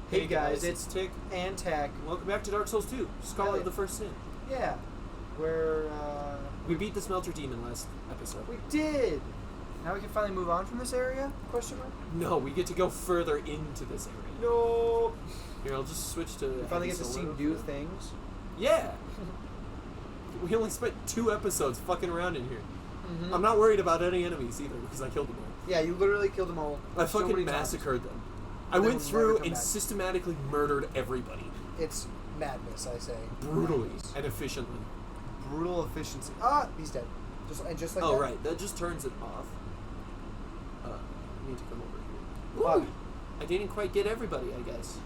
Hey guys, it's Tick. and Tack. Welcome back to Dark Souls 2, Scholar Really? of the First Sin. Yeah, we're We beat the Smelter Demon last episode. we did. Now we can finally move on from this area? Question mark. No, we get to go further into this area. No. Here, I'll just switch to... We finally get to see Solo. new things. Yeah! We only spent 2 episodes fucking around in here. Mm-hmm. I'm not worried about any enemies either, because I killed them all. Yeah, you literally killed them all. I so fucking many times. massacred them. I They went will never through come and back. systematically murdered everybody. It's madness, I say. Brutally Madness. and efficiently. Brutal efficiency. Ah, he's dead. Just like Oh, that. right. That just turns it off. I need to come over here. Fuck. Ooh! I didn't quite get everybody, I guess.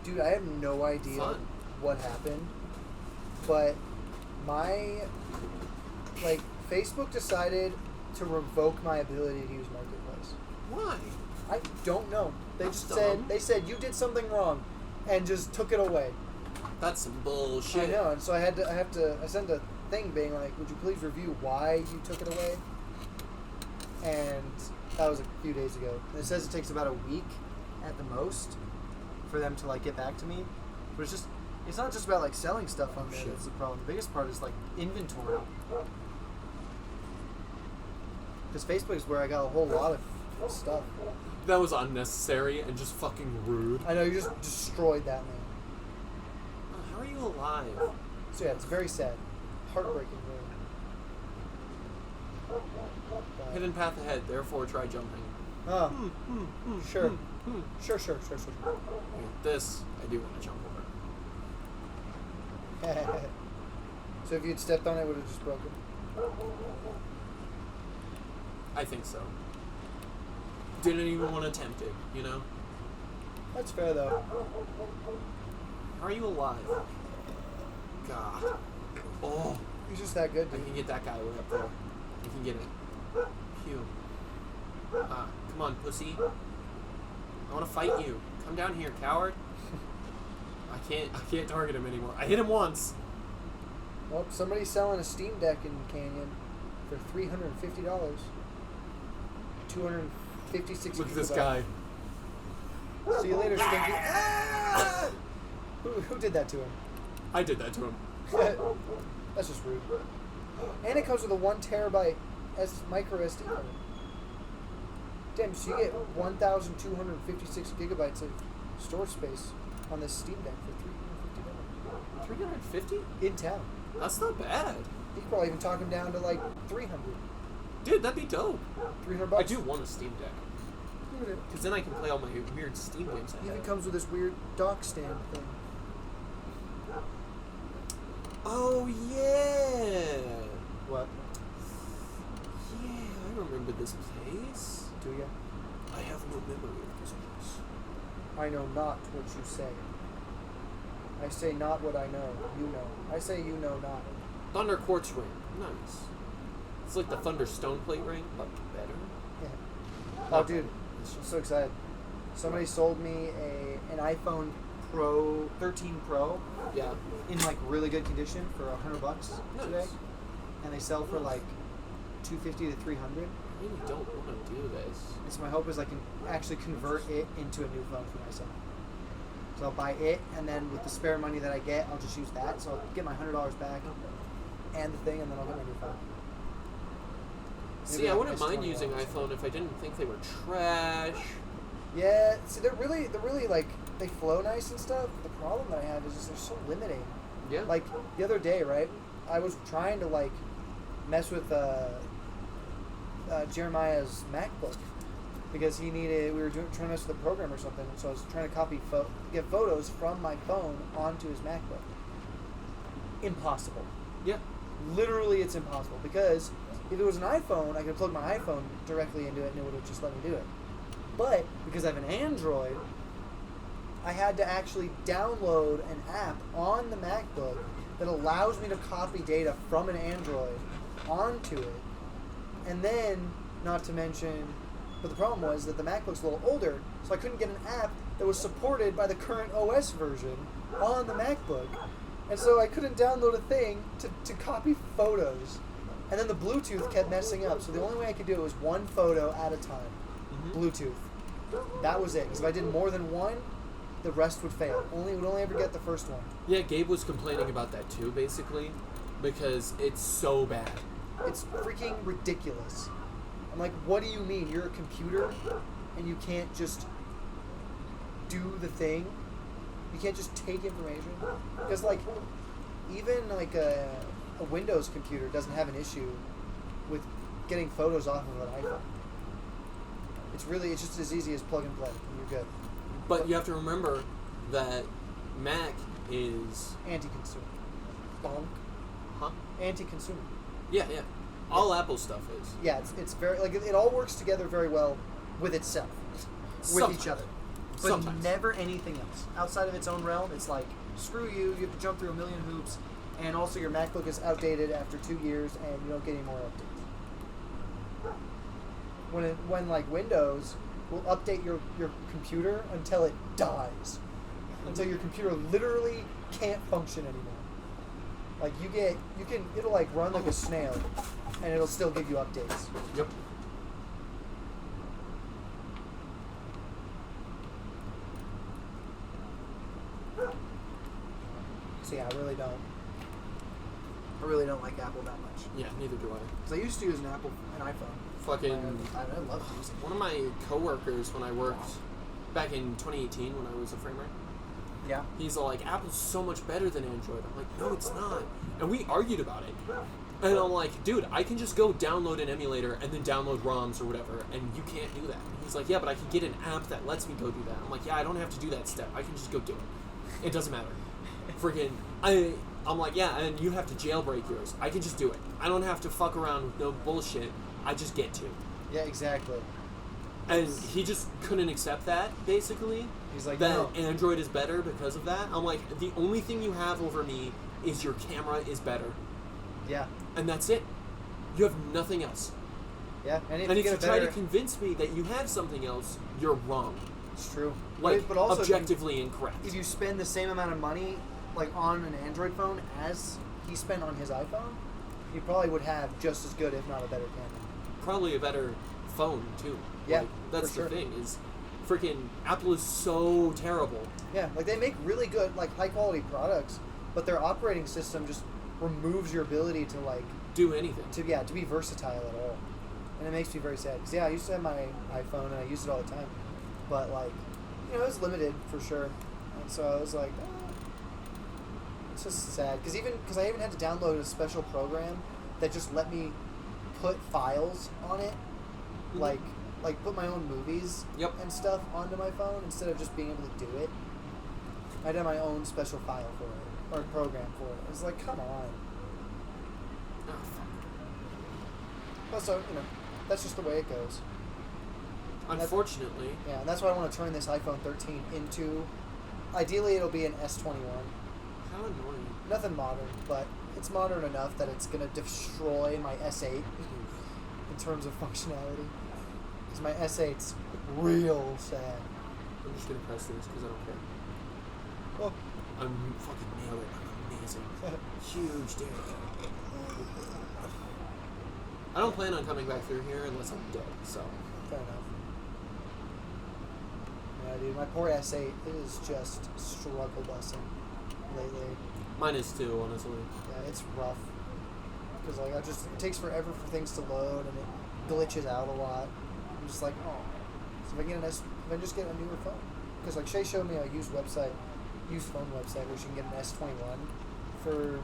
Dude, I have no idea Fun. what happened, but my Facebook decided to revoke my ability to use Marketplace. Why? I don't know. They That's just said dumb. you did something wrong, and just took it away. That's some bullshit. I know, and so I sent a thing being like, would you please review why you took it away? And that was a few days ago. And it says it takes about a week at the most for them to get back to me. But it's not just about selling stuff on there Shit. that's the problem. The biggest part is inventory. Because Facebook is where I got a whole lot of stuff. That was unnecessary and just fucking rude. I know, you just destroyed that man. How are you alive? So yeah, it's very sad. Heartbreaking, really. But- Hidden path ahead, therefore try jumping. Oh, sure. hmm. Sure. This, I do want to jump over. So if you'd stepped on it, it would have just broken. I think so. Didn't even want to attempt it, you know? That's fair, though. How are you alive? God. Oh, He's just that good, I dude. can get that guy way up there. I can get it. Pew. Come on, pussy. I want to fight you. Come down here, coward. I can't target him anymore. I hit him once. Well, somebody's selling a Steam Deck in Canyon for $350. 256 Look at this gigabytes. guy. See you later, Stinky. Ah! Who did that to him? I did that to him. That's just rude. And it comes with a 1 terabyte micro SD card. Damn, so you get 1,256 gigabytes of storage space on this Steam Deck for $350. 350? In town. That's not bad. You could probably even talk him down to 300. Dude, that'd be dope. $300. I do want a Steam Deck. Because then I can play all my weird Steam games I It even have. comes with this weird dock stand thing. Oh, yeah. What? Yeah, I remember this place. Do ya? I have no memory of this place. I know not what you say. I say not what I know. You know. I say you know not. Thunder Quartz Ring. Nice. It's like the Thunder Stone Plate ring, but better. Yeah. Oh, dude. I'm so excited. Somebody sold me an iPhone Pro 13 Pro Yeah. in really good condition for $100 today, Nice. and they sell for $250 to $300. I really don't want to do this. And so my hope is I can actually convert it into a new phone for myself. So I'll buy it, and then with the spare money that I get, I'll just use that. So I'll get my $100 back and the thing, and then I'll get my new phone. See, Maybe I like wouldn't mind S21 using or something. iPhone if I didn't think they were trash. Yeah, see, they're really they flow nice and stuff. The problem that I have is just they're so limiting. Yeah. The other day, right? I was trying to mess with Jeremiah's MacBook because we were trying to mess with the program or something. So I was trying to get photos from my phone onto his MacBook. Impossible. Yeah. Literally, it's impossible because if it was an iPhone, I could plug my iPhone directly into it and it would have just let me do it. But because I have an Android, I had to actually download an app on the MacBook that allows me to copy data from an Android onto it. And then, not to mention, but the problem was that the MacBook's a little older, so I couldn't get an app that was supported by the current OS version on the MacBook. And so I couldn't download a thing to copy photos. And then the Bluetooth kept messing up, so the only way I could do it was one photo at a time. Mm-hmm. Bluetooth. That was it. Because if I did more than one, the rest would fail. Would only ever get the first one. Yeah, Gabe was complaining about that too, basically, because it's so bad. It's freaking ridiculous. I'm like, what do you mean? You're a computer, and you can't just do the thing? You can't just take information? Because, like, even, like, a Windows computer doesn't have an issue with getting photos off of an iPhone. It's just as easy as plug and play, and you're good. But you have to remember that Mac is... Anti-consumer. Bonk. Huh? Anti-consumer. Yeah. All Apple stuff is. Yeah, it's very, like, it all works together very well with itself. With Sometimes. each other. But Sometimes. never anything else. Outside of its own realm, it's like, screw you have to jump through a million hoops, and also your MacBook is outdated after 2 years, and you don't get any more updates. When like, Windows will update your computer until it dies. Until your computer literally can't function anymore. Like, it'll, like, run like a snail, and it'll still give you updates. Yep. So yeah, I really don't like Apple that much. Yeah, neither do I. Because I used to use an iPhone. Fucking... I love using it. One of my coworkers, when I worked back in 2018 when I was a framer, Yeah. he's like, Apple's so much better than Android. I'm like, no, it's not. And we argued about it. And I'm like, dude, I can just go download an emulator and then download ROMs or whatever, and you can't do that. And he's like, yeah, but I can get an app that lets me go do that. I'm like, yeah, I don't have to do that step. I can just go do it. It doesn't matter. Freaking, I'm like, yeah, and you have to jailbreak yours. I can just do it. I don't have to fuck around with no bullshit. I just get to. Yeah, exactly. And he just couldn't accept that, basically. He's like, that no. Android is better because of that. I'm like, the only thing you have over me is your camera is better. Yeah. And that's it. You have nothing else. Yeah. And If you try to convince me that you have something else, you're wrong. It's true. Like, but also, objectively incorrect. if you spend the same amount of money, like, on an Android phone as he spent on his iPhone, he probably would have just as good, if not a better camera. Probably a better phone, too. Yeah, Like, that's for the sure. thing, is freaking Apple is so terrible. Yeah, like, they make really good, like, high-quality products, but their operating system just removes your ability to, like, Do anything. to be versatile at all. And it makes me very sad. Because, yeah, I used to have my iPhone, and I used it all the time. But, like, it was limited, for sure. And so I was like, it's just sad. Because I even had to download a special program that just let me put files on it. Mhm. Like put my own movies Yep. and stuff onto my phone instead of just being able to do it. I'd have my own special file for it, or program for it. It's like, come on. Oh, fuck. Also, that's just the way it goes. Unfortunately, Yeah, and that's why I want to turn this iPhone 13 into... Ideally, it'll be an S21. how annoying. Nothing modern, but it's modern enough that it's going to destroy my S8 in terms of functionality. Because my S8's real sad. I'm just gonna press this because I don't care. Well, I'm fucking nailed it. I'm amazing. Huge dick. I don't plan on coming back through here unless I'm dead, so. fair enough. Yeah, dude, my poor S8 is just struggle busing lately. Mine is too, honestly. Yeah, it's rough. Because, like, it takes forever for things to load, and it glitches out a lot. I'm just like, oh. So if I just get a newer phone. Because, like, Shay showed me a used phone website where she can get an S21 for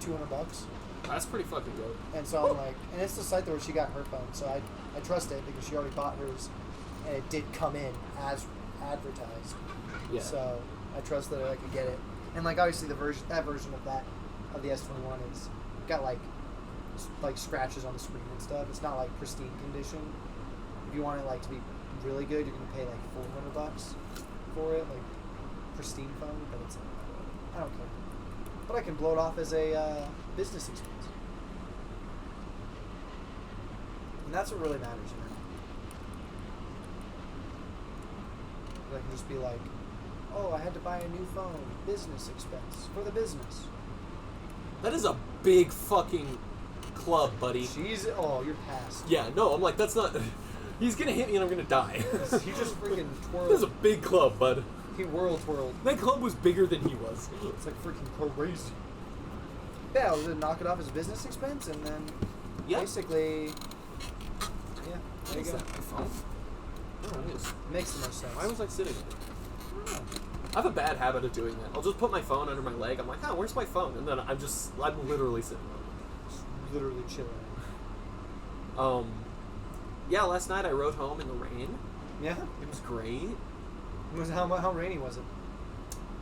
$200. That's pretty fucking good. And so I'm like, and it's the site where she got her phone, so I trust it because she already bought hers, and it did come in as advertised. Yeah. So I trust that I could get it. And like obviously that version of the S21 is got like scratches on the screen and stuff. It's not like pristine condition. If you want it like to be really good, you're gonna pay like $400 for it, like pristine phone. But it's I don't care. But I can blow it off as a business expense. And that's what really matters, man. I can just be like, oh, I had to buy a new phone. Business expense. For the business. That is a big fucking club, buddy. Oh, you're past. Yeah, no, I'm like, that's not... He's gonna hit me and I'm gonna die. He just freaking This twirled. is a big club, bud. He whirled. That club was bigger than he was. It's like freaking crazy. Yeah, I was gonna knock it off as a business expense, and then basically, yeah, there you Is go. that my phone? Oh, it is. Makes the most sense. Why was I sitting there? I have a bad habit of doing that. I'll just put my phone under my leg. I'm like, oh, where's my phone? And then I'm literally sitting on it. Literally chilling. Yeah, last night I rode home in the rain. Yeah. It was great. How rainy was it?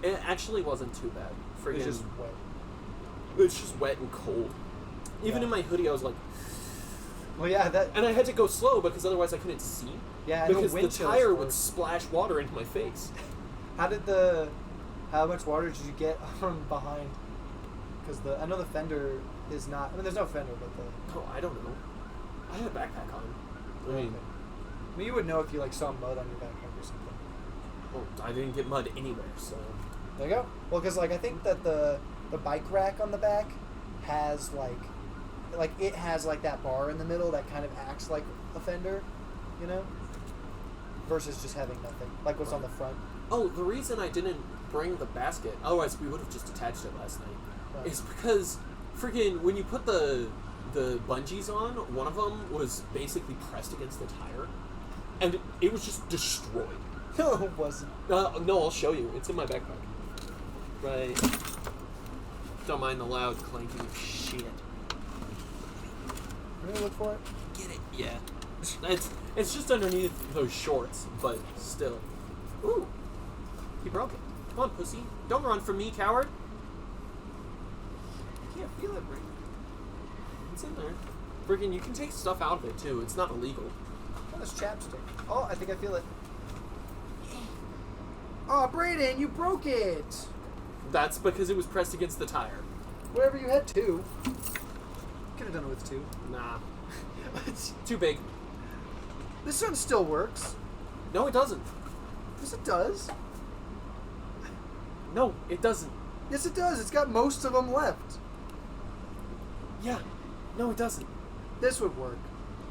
It actually wasn't too bad. It was just wet. It's just wet and cold. Even in my hoodie, I was like... Well, yeah, that... And I had to go slow because otherwise I couldn't see. Yeah, and because the wind the chill tire is would worse. splash water into my face. How much water did you get from behind? Because I know the fender is not... I mean, there's no fender, but the... Oh, I don't know. I had a backpack on. I mean... I mean, you would know if you, like, saw mud on your backpack or something. Well, I didn't get mud anywhere, so... There you go. Well, because, like, I think that the bike rack on the back has, like, it has, like, that bar in the middle that kind of acts like a fender, you know? Versus just having nothing. Like what's on the front. Oh, the reason I didn't bring the basket, otherwise we would have just attached it last night, Right. is because freaking when you put the bungees on, one of them was basically pressed against the tire, and it was just destroyed. No, it wasn't. No, I'll show you. It's in my backpack. Right. Don't mind the loud clanking of shit. Let me look for it. Get it? Yeah. It's just underneath those shorts, but still. Ooh. He broke it. Come on, pussy. Don't run from me, coward. I can't feel it, Rick. It's in there. Friggin', you can take stuff out of it, too. It's not illegal. Oh, there's chapstick. Oh, I think I feel it. Oh, Brayden, you broke it! That's because it was pressed against the tire. Whatever, you had two. Could have done it with two. Nah. It's too big. This one still works. No, it doesn't. Yes, it does. No, it doesn't. Yes, it does. It's got most of them left. Yeah. No, it doesn't. This would work.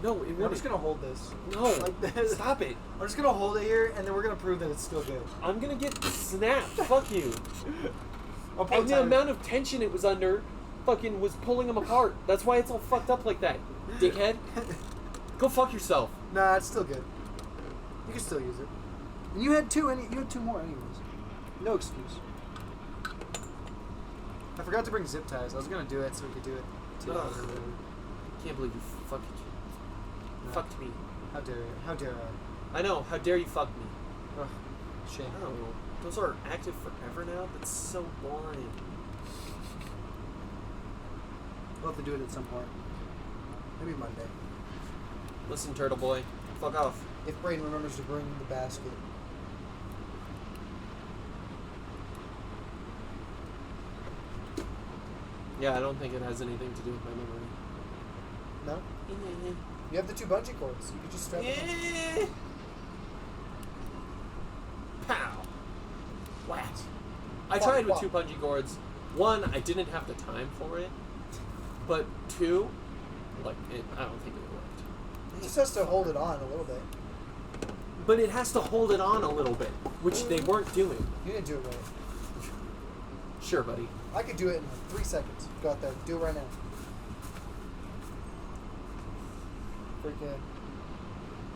No, it I'm wouldn't. just gonna hold this. No. Like this. Stop it. I'm just gonna hold it here, and then we're gonna prove that it's still good. I'm gonna get snapped. Fuck you. I'll pull And the amount of tension it was under fucking was pulling them apart. That's why it's all fucked up like that. Dickhead. Go fuck yourself. Nah, it's still good. You can still use it. And you had two. You had two more, anyways. No excuse. I forgot to bring zip ties. I was gonna do it so we could do it together. Ugh. Can't believe you fucked fucked me. How dare you? How dare I? I know. How dare you fuck me? Ugh, shame. Oh, those are active forever now? That's so boring. We'll have to do it at some point. Maybe Monday. Listen, Turtle Boy. Fuck off. If Brayden remembers to bring the basket. Yeah, I don't think it has anything to do with my memory. No? You have the two bungee cords. You could just strap them on. Yeah. Pow. Whack. I tried with two bungee cords. One, I didn't have the time for it. But two, I don't think it worked. It just has to hold it on a little bit. But it has to hold it on a little bit, which they weren't doing. You didn't do it right. Sure, buddy. I could do it in 3 seconds. Go out there. Do it right now. Freaking.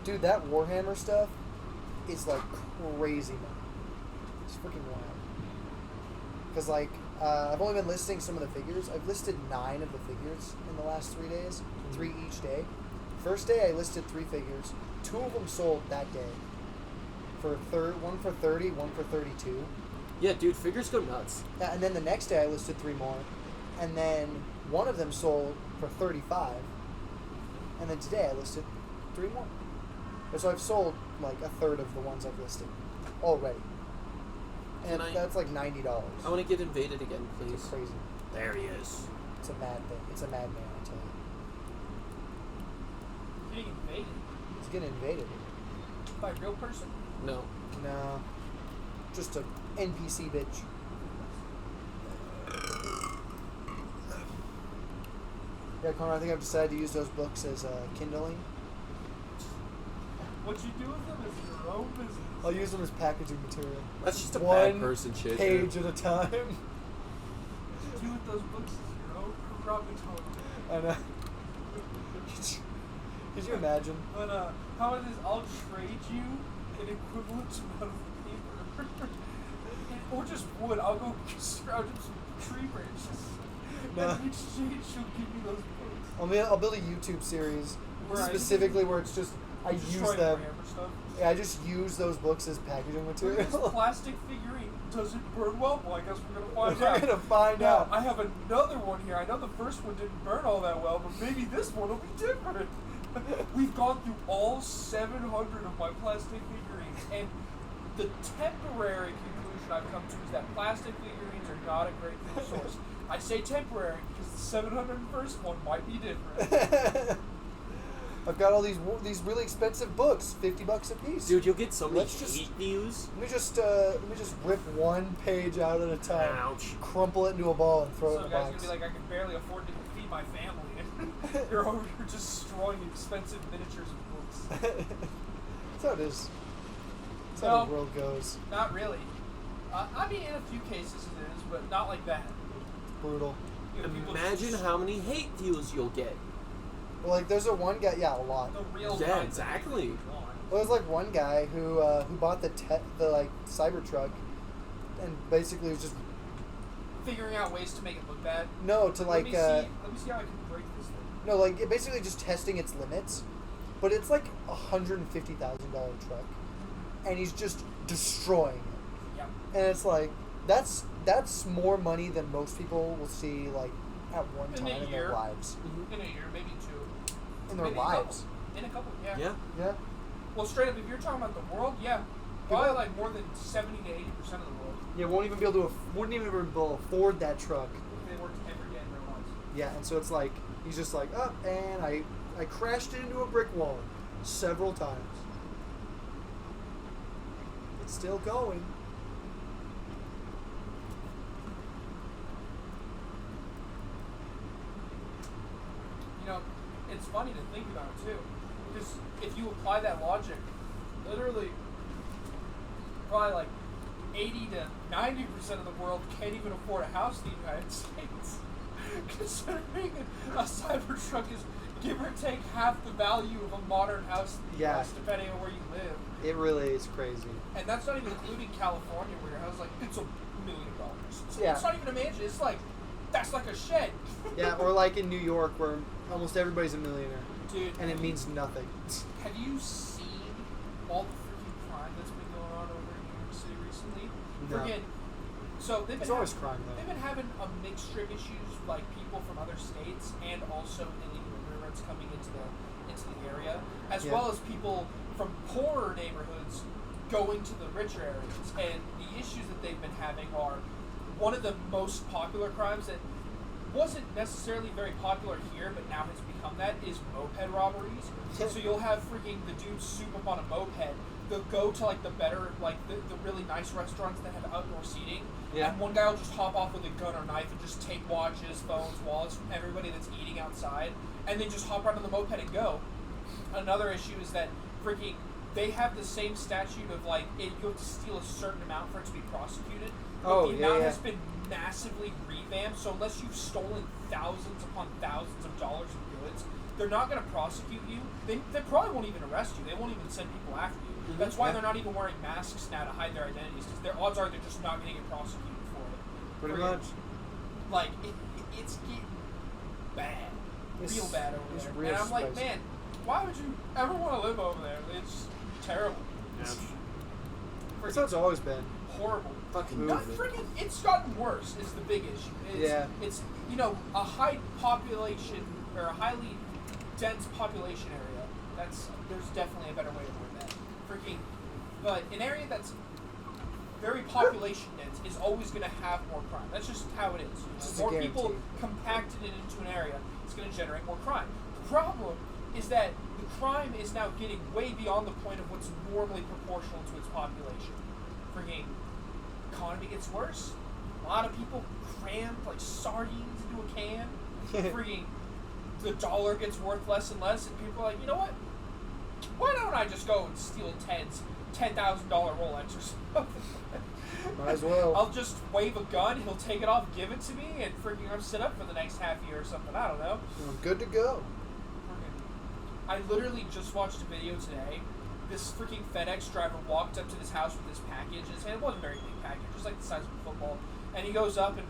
Dude, that Warhammer stuff is like crazy, man. It's freaking wild. Because, like, I've only been listing some of the figures. I've listed 9 of the figures in the last 3 days. 3 each day. First day, I listed 3 figures. 2 of them sold that day. One for 30, one for 32. Yeah, dude, figures go nuts. And then the next day I listed 3 more. And then one of them sold for 35. And then today I listed 3 more. And so I've sold like a third of the ones I've listed already. And that's like $90. I want to get invaded again, please. It's crazy. There he is. It's a mad thing. It's a madman, I tell you. Getting invaded He's getting invaded. by a real person? No. No. Just a NPC bitch. Yeah, Connor, I think I've decided to use those books as kindling. What you do with them is your own business. I'll use them as packaging material. That's just a One bad person shit. page at a time. What you do with those books is your own prerogative. I know. Could you imagine? But how it is, I'll trade you an equivalent amount of paper. Or just wood. I'll go scrounge up some tree branches. No. And in exchange, she'll give me those books. I'll build a YouTube series Where I- specifically where it's just I use Destroy them. Warhammer stuff. Yeah, I just use those books as packaging This material. plastic figurine doesn't burn well. Well, I guess we're gonna We're find out. gonna find Now, out. I have another one here. I know the first one didn't burn all that well, but maybe this one will be different. We've gone through all 700 of my plastic figurines, and the temporary conclusion I've come to is that plastic figurines are not a great food source. I say temporary because the 701st one might be different. I've got all these really expensive books, $50 a piece. Dude, you'll get so many Let's just- hate views. Let me just rip one page out at a time, Ouch. crumple it into a ball, and throw it Some in a guys are box. gonna be like, I can barely afford to feed my family. You're over here just destroying expensive miniatures of books. That's how it is. That's how No. the world goes. Not really. I mean, in a few cases it is, but not like that. Brutal. You know, people Imagine just- how many hate views you'll get. Well, like there's a one guy, yeah, a lot. the real Yeah, kinds of exactly. people you want. Well, there's like one guy who bought the Cybertruck, and basically was just Figuring out ways to make it look bad. no to like let me see how I can break this thing. no like it basically just testing its limits, but it's like $150,000 truck, and he's just destroying it, Yeah. and it's like that's more money than most people will see like at one In time a in year. their lives. In a year, maybe two. In their Maybe lives. In a couple, yeah. Yeah. Yeah. Well, straight up, if you're talking about the world, yeah. Probably like more than 70 to 80% of the world. Yeah, wouldn't even be able to afford that truck. They worked every day in their lives. Yeah, and so it's like he's just like, oh, and I crashed into a brick wall several times. It's still going. You know, it's funny to think about too, because if you apply that logic, literally, probably like 80 to 90% of the world can't even afford a house in the United States. Considering a Cybertruck is give or take half the value of a modern house in the Yeah. US, depending on where you live. It really is crazy. And that's not even including California, where your house is like, it's $1 million. So Yeah. it's not even a mansion. It's like, that's like a shed. Yeah, or like in New York where almost everybody's a millionaire, Dude, and it means nothing. have you seen all the freaking crime that's been going on over in New York City recently? No. Freaking, so they've There's been always crime they've though. been having a mixture of issues, like people from other states and also illegal immigrants coming into the area, as Yeah. well as people from poorer neighborhoods going to the richer areas. And the issues that they've been having are one of the most popular crimes that wasn't necessarily very popular here, but now has become that, is moped robberies. So you'll have freaking the dudes soup up on a moped. They'll go to like the better, like the really nice restaurants that have outdoor seating. Yeah. And one guy will just hop off with a gun or knife and just take watches, phones, wallets from everybody that's eating outside, and then just hop right on the moped and go. Another issue is that freaking they have the same statute of like you have to steal a certain amount for it to be prosecuted. But Oh, the yeah, amount yeah. has been massively revamped, so unless you've stolen thousands upon thousands of dollars of goods, they're not going to prosecute you. They probably won't even arrest you. They won't even send people after you. That's why Yeah. they're not even wearing masks now to hide their identities, because their odds are they're just not going to get prosecuted for it. Pretty Freaking- much. Like, it's getting bad. It's- real bad over it's there. real And I'm like, spicy. man, why would you ever want to live over there? It's terrible. Ouch. That's how it's always been. Horrible. Fucking Not move it. freaking. It's gotten worse. Is the big issue. It's, Yeah. It's a high population or a highly dense population area. There's definitely a better way to word that. Freaking, but an area that's very population dense is always going to have more crime. That's just how it is. It's a More people guarantee. compacted it into an area, it's going to generate more crime. The problem is that the crime is now getting way beyond the point of what's normally proportional to its population. Freaking economy gets worse. A lot of people crammed like sardines into a can. Freaking the dollar gets worth less and less, and people are like, you know what? why don't I just go and steal Ted's $10,000 Rolex or something? Might as well. I'll just wave a gun, he'll take it off, give it to me, and freaking I'm set up for the next half year or something. I don't know. I'm good to go. I literally just watched a video today. This freaking FedEx driver walked up to this house with this package in his hand. It wasn't a very big package, just like the size of a football. And he goes up and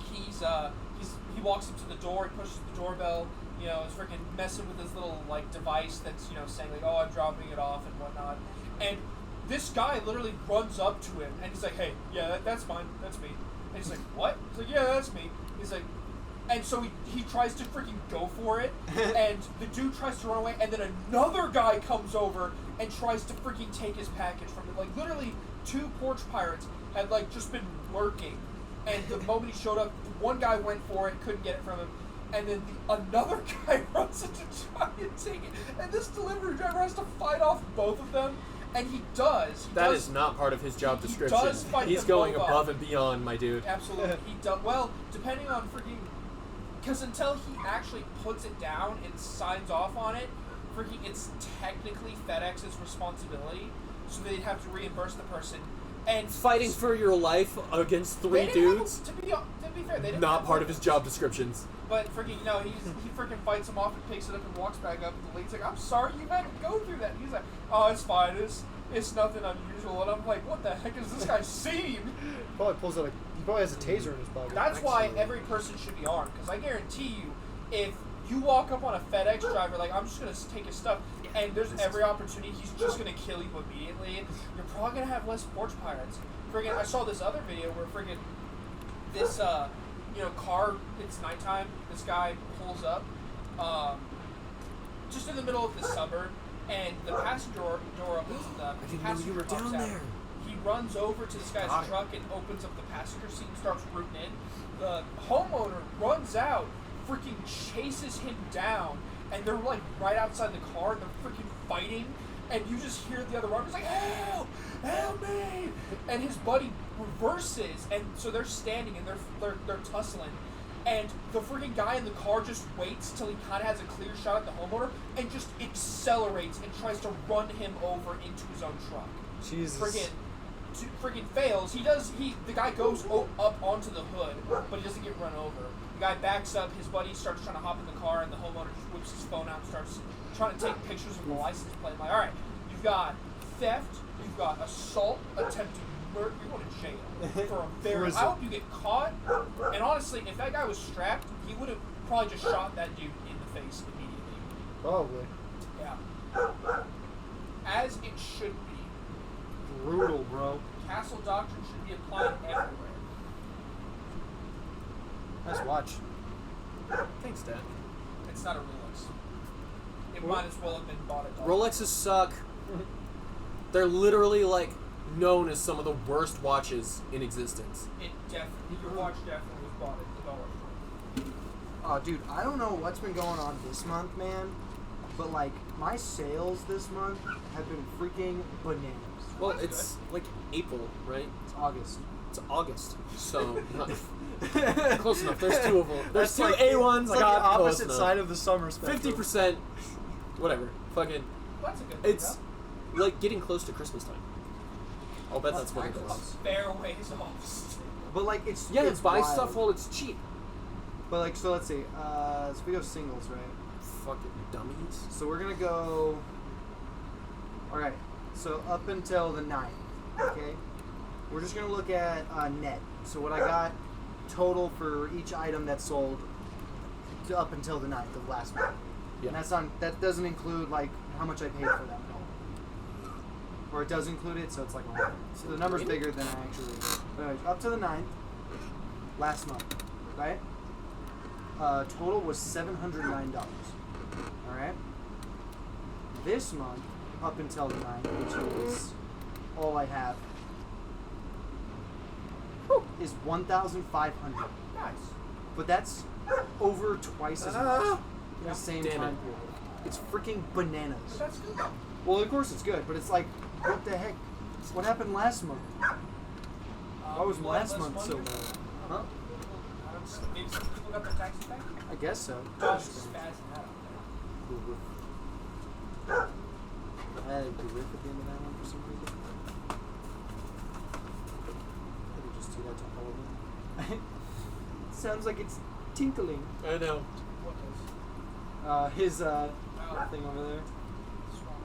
he walks up to the door, he pushes the doorbell, you know, is freaking messing with his little like device that's, you know, saying like, oh, I'm dropping it off and whatnot. And this guy literally runs up to him and he's like, hey, yeah, that's mine, that's me. And he's like, what? He's like, yeah, that's me. He's like, and so he tries to freaking go for it, and the dude tries to run away, and then another guy comes over and tries to freaking take his package from him. Like, literally, 2 porch pirates had, like, just been lurking, and the moment he showed up, one guy went for it, couldn't get it from him, and then another guy runs in to try and take it, and this delivery driver has to fight off both of them, and he does. That is not part of his job description. Does fight He's them going both above off. and beyond, my dude. Absolutely, he does. Well, depending on freaking... Because until he actually puts it down and signs off on it, freaking, it's technically FedEx's responsibility, so they'd have to reimburse the person. And Fighting for your life against 3 dudes, to be fair, they didn't not have part of his job descriptions. But freaking, no, he freaking fights him off and picks it up and walks back up. And the lady's like, I'm sorry you had to go through that. And he's like, oh, it's fine. It's nothing unusual. And I'm like, what the heck is this guy seen? Probably pulls out he probably has a taser in his pocket. That's why Actually. every person should be armed. Because I guarantee you, if you walk up on a FedEx driver, like, I'm just going to take his stuff, and there's every opportunity he's just going to kill you immediately, you're probably going to have less porch pirates. Friggin', I saw this other video where friggin' this, car, it's nighttime, this guy pulls up, just in the middle of the suburb, and the passenger door opens and the passenger pops out. He runs over to this guy's truck and opens up the passenger seat and starts rooting in. The homeowner runs out, freaking chases him down, and they're like right outside the car and they're freaking fighting, and you just hear the other runner's like, help! Help me! And his buddy reverses, and so they're standing and they're tussling. And the freaking guy in the car just waits till he kind of has a clear shot at the homeowner and just accelerates and tries to run him over into his own truck. Jesus. Friggin' fails. The guy goes up onto the hood, but he doesn't get run over. The guy backs up, his buddy starts trying to hop in the car, and the homeowner just whips his phone out and starts trying to take pictures of the license plate. I'm like, alright, you've got theft, you've got assault, attempted murder, you're going to jail for a very... I hope you get caught, and honestly, if that guy was strapped, he would have probably just shot that dude in the face immediately. Probably. Yeah. As it should be. Brutal, bro. Castle doctrine should be applied everywhere. Nice watch. Thanks, Dad. It's not a Rolex. It might as well have been bought at Rolexes suck. They're literally like known as some of the worst watches in existence. Your watch definitely was bought at the dollar store. Oh, dude, I don't know what's been going on this month, man, but like my sales this month have been freaking bananas. Well, it's like April, right? It's August. It's August, so close enough. There's 2 of them. There's That's 2 like- A1s. It's I like got the close opposite enough. side of the summer spectrum. 50%, whatever. Fucking, Well, that's a good it's like getting close to Christmas time. I'll bet that's what it a is. fair ways off. But like it's Yeah, it's buy wild. stuff while it's cheap. But like so, let's see. So we go singles, right? Fucking dummies. So we're gonna go. All right. So up until the 9th, okay. We're just gonna look at net. So what I got total for each item that sold up until the 9th of last month. Yeah. And that's on. That doesn't include like how much I paid for them. Or it does include it, so it's like a lot. So the number's bigger than I actually. But anyways, up to the 9th, last month, right? Total was $709. All right. This month, up until the 9th, which is all I have, is $1,500. Nice. But that's over twice as much in the same Damn time it. period. It's freaking bananas. But that's good though. Well, of course it's good, but it's like, what the heck? What happened last month? Why was last month so low? Huh? Maybe some people got their taxes back? I guess so. Josh is spazzing out there. added Griff at the end of that one for some reason. I could just do that to all of them. Sounds like it's tinkling. I know. What does? His thing over there. What's wrong?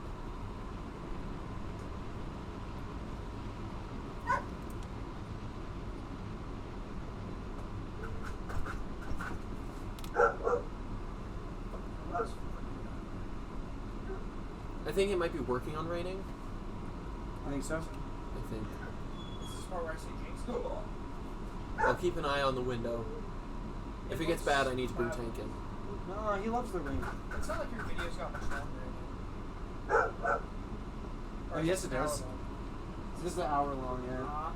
I think it might be working on raining. I think so. I think. This is the part where I say Jinx. I'll keep an eye on the window. If it gets bad, I need to bring Tank in. No, he loves the rain. It's not like your video's got much longer in it. Oh, yes, it does. This is an hour long, yeah.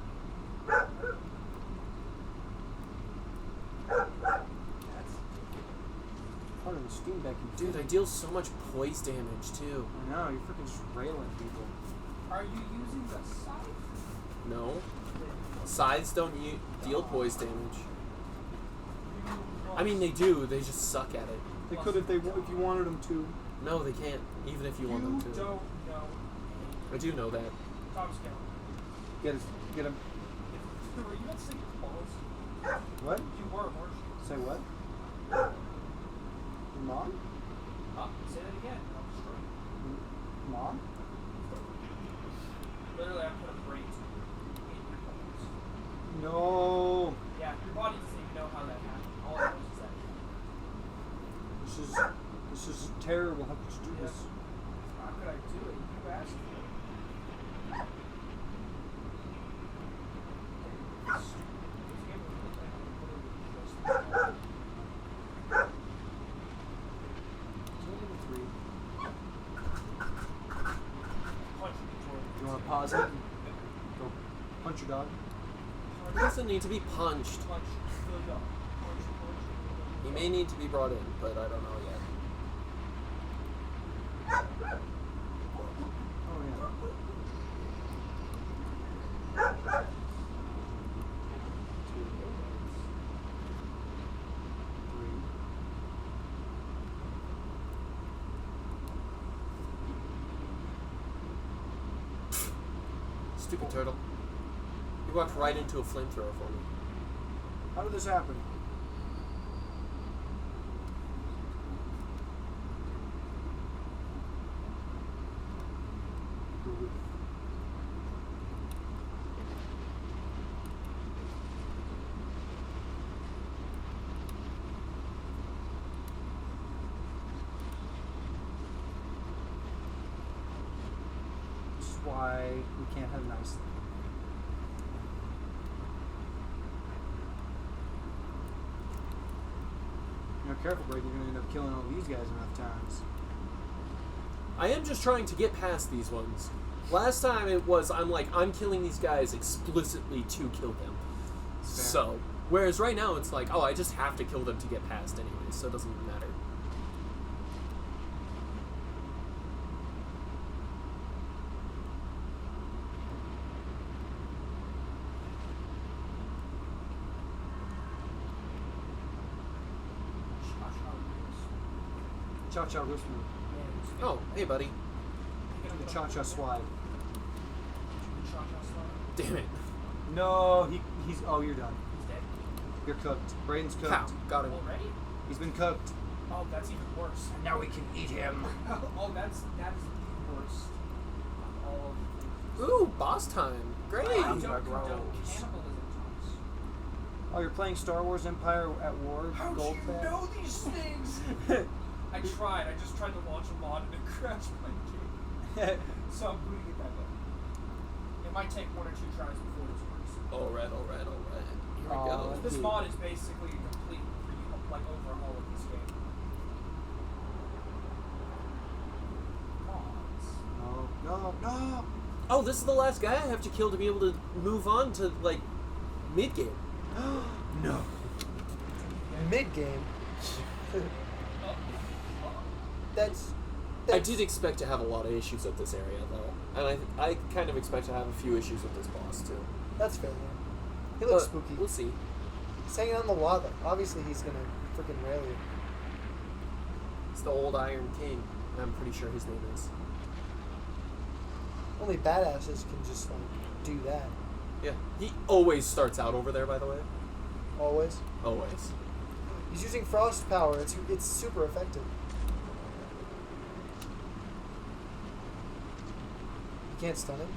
Part of the Steam Deck, Dude, I deal so much poise damage too. I know, you're freaking just railing people. Are you using the scythe? No. Scythes don't deal poise damage. I mean, they do. They just suck at it. They could if you wanted them to. No, they can't. Even if you want them You to. don't know. I do know that. Tom's count. Get him. Were you about to say balls? What? You were, weren't you? Say what? Mom? Say that again. I'll destroy you. Mom? Literally, I put a brain in your bones. No. Yeah, your body doesn't even know how that happened. All it knows is that. This is terrible. How could you do this? How could I do it? You asked me. You want to pause it? And go punch your dog. He doesn't need to be punched. Punch the dog. Punch. He may need to be brought in, but I don't know yet. Oh yeah. Stupid turtle. He walked right into a flamethrower for me. How did this happen? This is why we can't have nice things. You know, careful, Brady. You're gonna end up killing all these guys enough times. I am just trying to get past these ones. Last time it was, I'm killing these guys explicitly to kill them. Fair. So, whereas right now it's like, oh, I just have to kill them to get past anyway, so it doesn't matter. Cha Cha Whisper. Oh, hey buddy. The Cha Cha Swide. Damn it. No, he's. Oh, you're done. He's dead. You're cooked. Braden's cooked. Cow. Got him. Already? He's been cooked. Oh, that's even worse. Now we can eat him. Oh, that is the worst of all of the things. Ooh, boss time. Great. I Wow. don't condone Gross. cannibalism, Thomas. Oh, you're playing Star Wars Empire at War. How do Gold you Pack? know these things? I tried. I just tried to launch a mod and it crashed my game. So I'm booting it back up. It might take 1 or 2 tries before this works. Alright. Here we Oh, go. This Dude. mod is basically a complete overhaul of this game. Mods. No. Oh, this is the last guy I have to kill to be able to move on to, mid-game. No. Mid game. That's I did expect to have a lot of issues with this area, though. And I kind of expect to have a few issues with this boss, too. That's fair. Man. He looks But spooky. We'll see. He's hanging on the wall. Obviously, he's gonna freaking rail you. It's the old Iron King. I'm pretty sure his name is. Only badasses can just like do that. Yeah. He always starts out over there, by the way. Always. Always. He's using frost power. It's super effective. You can't stun him.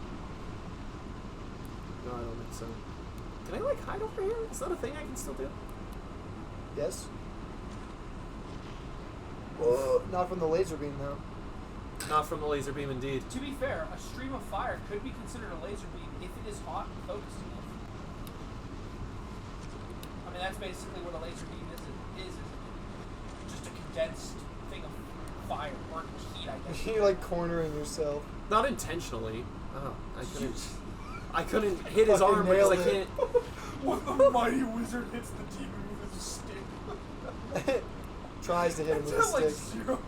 No, I don't think so. Can I, like, hide over here? Is that a thing I can still do? Yes. Whoa. Not from the laser beam though. Not from the laser beam, indeed. To be fair, a stream of fire could be considered a laser beam if it is hot and focused enough. I mean, that's basically what a laser beam is just a condensed thing of fire or heat, I guess. You're like cornering yourself. Not intentionally. Oh, I couldn't hit his Fucking arm because I nailed it. can't. When the mighty wizard hits the demon with his stick. Tries to hit him with a It's like stick. 0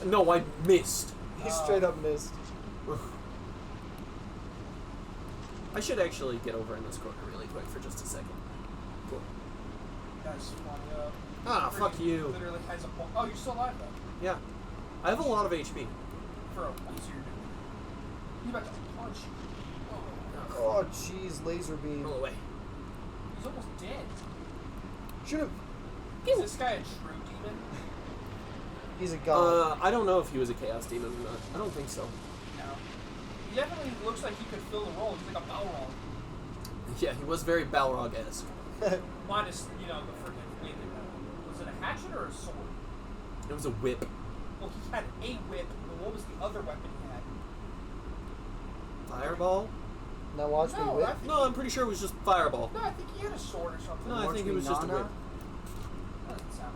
to... No, I missed. He straight up missed. I should actually get over in this corner really quick for just a second. Cool. That's funny. Ah, fuck you. Literally has a... Oh, you're still alive, though. Yeah. I have a lot of HP. For a easier dude. He's about to punch you. Oh jeez, laser beam. Roll away. He's almost dead. Shoot him. Is this guy a true demon? He's a god. I don't know if he was a chaos demon or not. I don't think so. No. He definitely looks like he could fill the role. He's like a Balrog. Yeah, he was very Balrog-esque. Minus, the freaking thing. Was it a hatchet or a sword? It was a whip. Well, he had a whip, but what was the other weapon he had? Fireball? Now watch me No, whip. I think, No, I'm pretty sure it was just fireball. no, I think he had a sword or something. No, I Watch think me, it was just a Nana. whip. That doesn't sound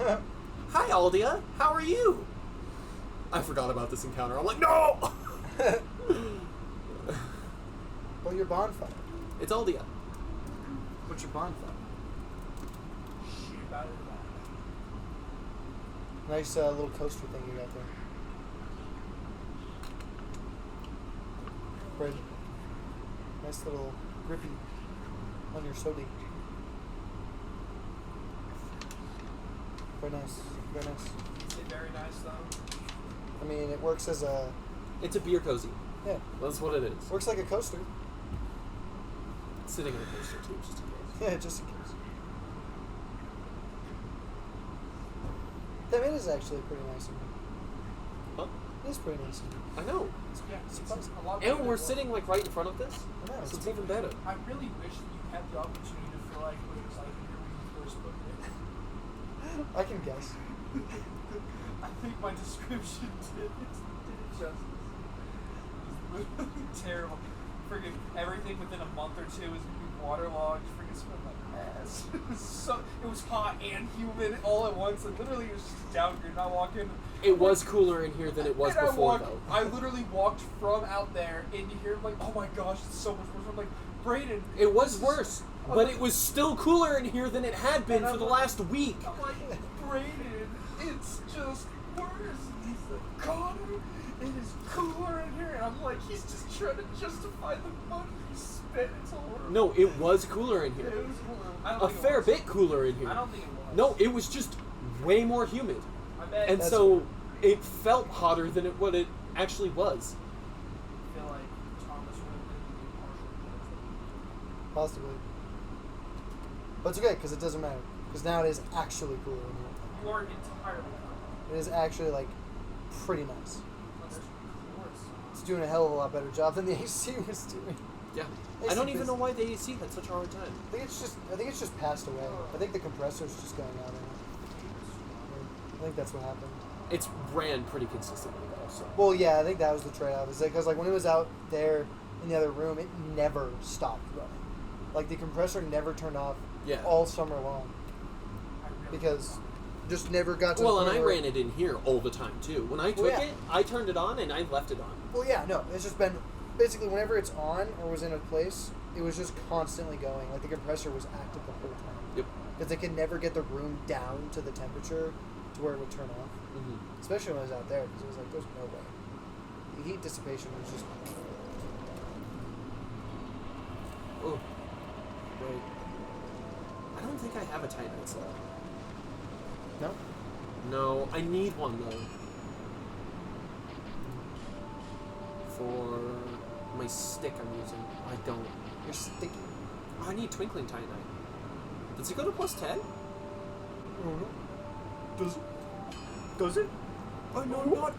right. Hi, Aldia. How are you? I forgot about this encounter. I'm like, no! Well, your bonfire. It's Aldia. What's your bonfire? Shoot about it. Nice little coaster thing you got there. Bread. Nice little grippy on your soda. Very nice. Very nice. Is it very nice, though? I mean, it works as a... It's a beer cozy. Yeah. That's what it is. Works like a coaster. It's sitting in a coaster, too, just in case. Yeah, just in case. That is actually pretty nice of me. Huh? It is pretty nice of me. I know. Yeah, it's Surprising. a lot better And than we're it was. sitting, like, right in front of this. I know, So it's even better. I really wish that you had the opportunity to feel like what it was like here when you first booked it. I can guess. I think my description did it justice. It was literally terrible. Friggin' everything within a month or two is gonna be waterlogged. Friggin' smelled like ass. It was hot and humid all at once, and literally it was just downgrade. And I walk in. It was cooler in here than it was and before, though. I literally walked from out there into here. I'm like, oh my gosh, it's so much worse. I'm like, Brayden. It was this is- worse, I'm but like- it was still cooler in here than it had been And I'm for the like- last week. I'm like, Brayden, it's just worse. And he's like, Connor, it is cooler in here. And I'm like, he's just trying to justify the money he spent. It's horrible. No, it was cooler in It here. was horrible. I don't A think it fair was. bit cooler in I here. don't think it was. No, it was just way more humid. I bet. And That's so it felt hotter than what it actually was. I feel like Thomas would have been impartial. Possibly. But it's okay, because it doesn't matter. Because now it is actually cooler in here. You are entirely wrong. It is actually, like, pretty nice. Of course. It's doing a hell of a lot better job than the AC was doing. Yeah. AC I don't even is- know why the AC had such a hard time. I think it's just passed away. I think the compressor's just going out in it. I think that's what happened. It's ran pretty consistently, though, so. Well, yeah, I think that was the trade-off. Is because like when it was out there in the other room, it never stopped running. Like the compressor never turned off Yeah. all summer long I really because just never got to. Well, the and point I where- ran it in here all the time, too. When I took yeah. it, I turned it on and I left it on. Well, yeah, no, it's just been basically whenever it's on or was in a place, it was just constantly going. Like the compressor was active the whole time Yep. because they could never get the room down to the temperature to where it would turn off. Mm-hmm. Especially when I was out there, because it was like, there's no way. The heat dissipation was just. Oh. Wait. I don't think I have a Titanite slot. No? No, I need one, though. for my stick I'm using. I don't. You're sticky. Oh, I need Twinkling Titanite. Does it go to plus 10? Does it? Does it? Oh, no, not.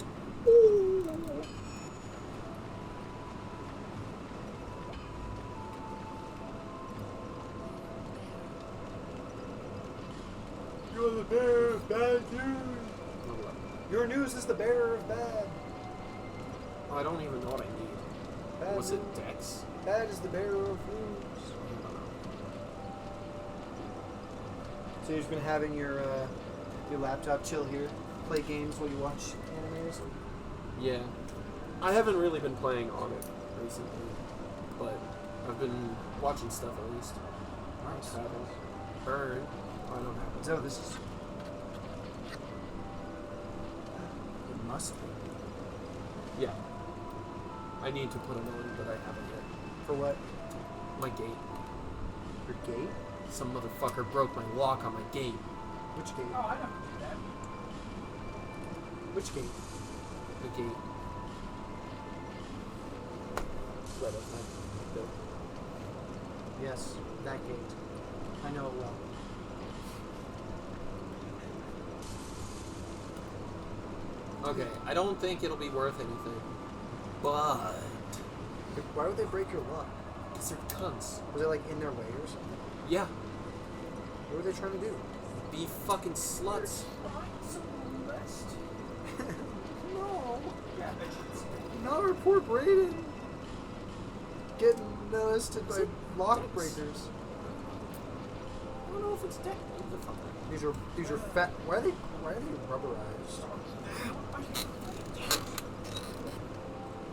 You're the bearer of bad news. Your news is the bearer of bad. Oh, I don't even know what I need. Bad Was news. it Dex? Bad is the bearer of news. I don't know. So you're just gonna have in your laptop, chill here, play games while you watch anime or something? Yeah. I haven't really been playing on it recently, but I've been watching stuff at least. Nice. Burn. Oh, I don't have it. So this is. It must be. Yeah. I need to put it on, but I haven't yet. For what? My gate. Your gate? Some motherfucker broke my lock on my gate. Which gate? Oh, I know how to do that. Which gate? The gate. Right outside. Yes, that gate. I know it well. Okay, I don't think it'll be worth anything. But... Why would they break your lock? Because they're cunts. Was it like in their way or something? Yeah. What were they trying to do? Be fucking sluts. Behind some list. No. Yeah, I should say. Not report Brayden. Getting molested by lock Dex? breakers. I don't know if it's Dex. Motherfucker. These are fat. Why are they rubberized?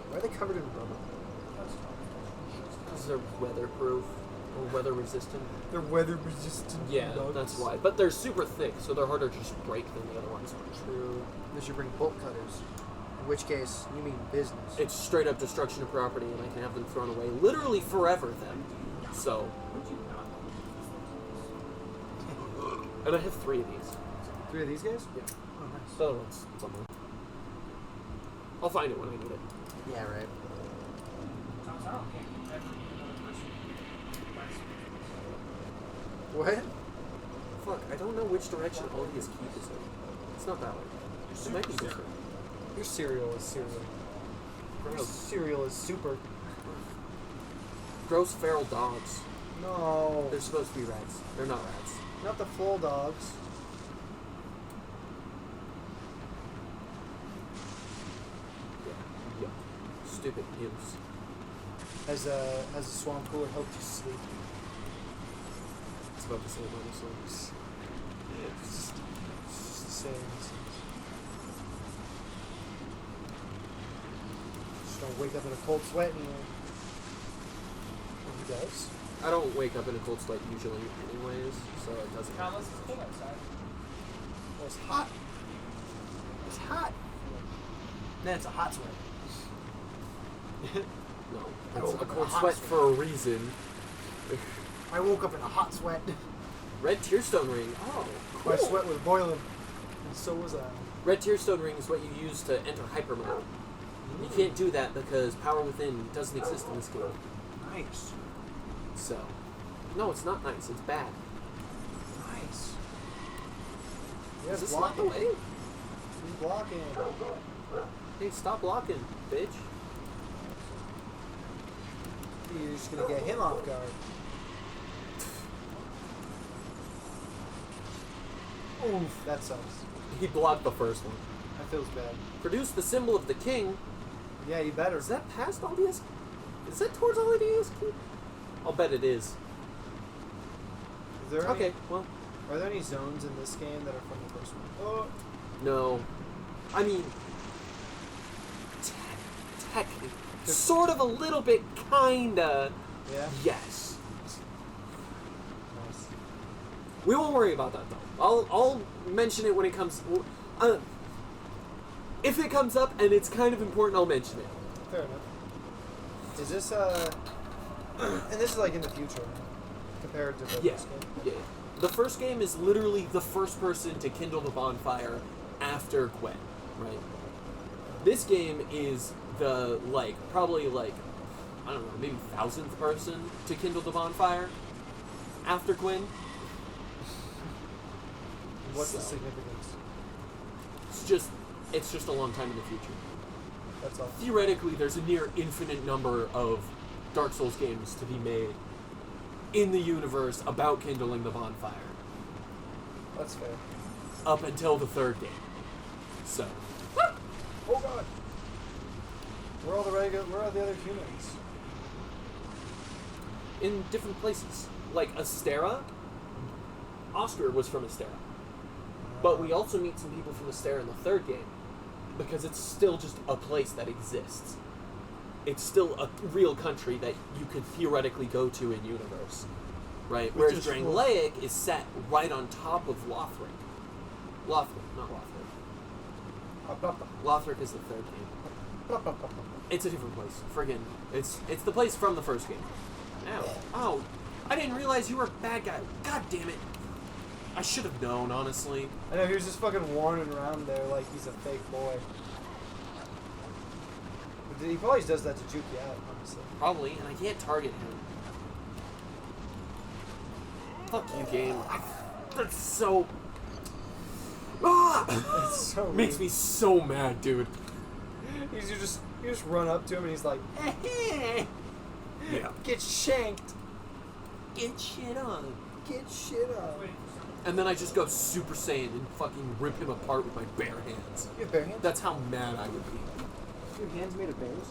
Why are they covered in rubber? Because they're weatherproof or weather resistant. They're weather resistant. Yeah, that's why. But they're super thick, so they're harder to just break than the other ones. True. They should bring bolt cutters. In which case, you mean business. It's straight up destruction of property, and I can have them thrown away literally forever then. So. And I have 3 of these. 3 of these guys? Yeah. Oh, nice. The other one's somewhere. I'll find it when I need it. Yeah, right. Sounds like okay. Every other person. What? Fuck, I don't know which direction Olivia's keep is in. It's not that way. It might be different. Your cereal is cereal. Your Gross. cereal is super. Gross feral dogs. No. They're supposed to be rats. They're not rats. Not the full dogs. Yeah. Yuck. Stupid imps. Has a swamp cooler helped you sleep? It's about the same dinosaurs. It's just the same. Just don't wake up in a cold sweat and he does. I don't wake up in a cold sweat usually anyways, so it doesn't Now unless it's cold outside. Well, it's hot. It's hot. Then it's a hot sweat. No. I It's woke a up in a cold hot sweat sweat. for a reason. I woke up in a hot sweat. Red Tearstone Ring. Oh, cool. My sweat was boiling. And so was I. Red Tearstone Ring is what you use to enter hyper mode. You can't do that because Power Within doesn't exist in this game. Nice. So, no, it's not nice. It's bad. Nice. Is Yes, this not the blocking. way? He's blocking. Hey, stop blocking, bitch. You're just gonna get him off guard. Oof, that sucks. He blocked the first one. That feels bad. Produce the symbol of the king. Yeah, you better. Is that past LDS? Is that towards LDS? I'll bet it is. Is there any, Okay, well, Are there any zones in this game that are from the first one? Oh. no. I mean, technically, sort of a little bit, kinda. Yeah? Yes. Nice. We won't worry about that though. I'll mention it when it comes. If it comes up and it's kind of important, I'll mention it. Fair enough. Is this, and this is like in the future, compared to the Yeah. first game? Yeah. The first game is literally the first person to kindle the bonfire after Gwen, right? This game is the probably I don't know, maybe 1,000th person to kindle the bonfire after Quinn. What's the So, significance? it's just a long time in the future. That's all. Theoretically, there's a near infinite number of Dark Souls games to be made in the universe about kindling the bonfire, That's fair. up until the third game. So, Oh god. Where are all the other humans? in different places, like Astera, Oscar was from Astera, but we also meet some people from Astera in the third game, because it's still just a place that exists. It's still a real country that you could theoretically go to in universe, right? Which Whereas is cool. Drangleic is set right on top of Lothric. Lothric, not Lothric. Lothric is the third game. It's a different place. Friggin', it's the place from the first game. Ow. Oh, I didn't realize you were a bad guy. God damn it. I should have known, honestly. I know, he was just fucking warning around there like he's a fake boy. But he probably does that to juke you out, honestly. Probably, and I can't target him. Fuck you, game. That's so... Ah! It's so Makes rude. me so mad, dude. You just run up to him and he's like, Yeah. get shanked, Get shit on. get shit up. Wait, And then I just go Super Saiyan and fucking rip him apart with my bare hands. You have bare hands? That's how mad I would be. You have hands made of bears?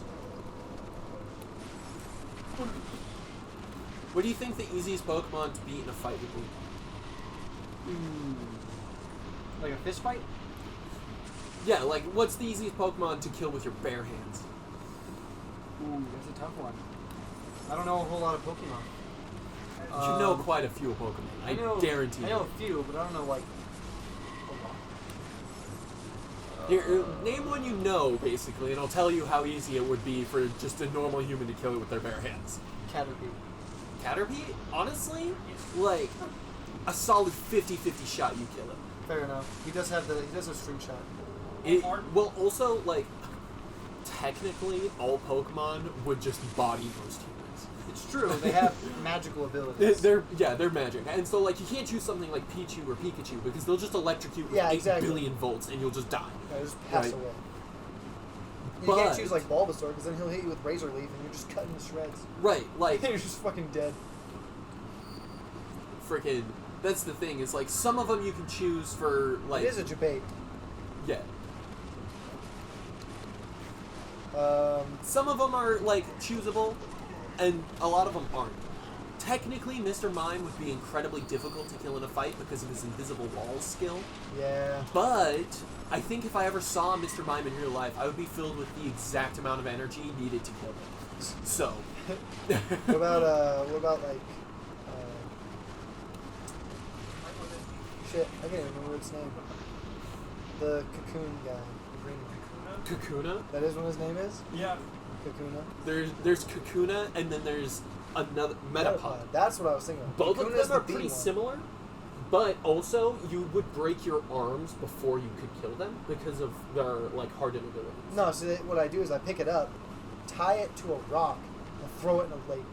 What do you think the easiest Pokemon to beat in a fight would be? Like a fist fight? Yeah, like, what's the easiest Pokemon to kill with your bare hands? Ooh, that's a tough one. I don't know a whole lot of Pokemon. You know quite a few Pokemon. I guarantee I you. know a few, but I don't know like a lot. Here, name one you know, basically, and I'll tell you how easy it would be for just a normal human to kill it with their bare hands. Caterpie. Caterpie, honestly, like, a solid 50-50 shot you kill it. Fair enough. He does have a string shot. Well, also, like, technically, all Pokemon would just body most humans. It's true, they have magical abilities. They're magic, and so like you can't choose something like Pichu or Pikachu because they'll just electrocute with Yeah, 8 exactly. billion volts and you'll just die. Yeah, just pass Right. away. You But- can't choose like Bulbasaur because then he'll hit you with Razor Leaf and you're just cutting to shreds. Right, like You're just fucking dead. freaking. That's the thing is like some of them you can choose for like It is a debate. yeah. Some of them are like choosable, and a lot of them aren't. Technically, Mr. Mime would be incredibly difficult to kill in a fight because of his invisible wall skill. Yeah. But I think if I ever saw Mr. Mime in real life, I would be filled with the exact amount of energy needed to kill him. So, What about like shit, I can't even remember its name. The cocoon guy. The green Kakuna? That is what his name is? yeah. Kakuna. There's Kakuna, and then there's another Metapod. That's what I was thinking of. Both Kakuna of is them are the B pretty one. similar, but also you would break your arms before you could kill them because of their like hardened abilities. No, so what I do is I pick it up, tie it to a rock, and throw it in a lake.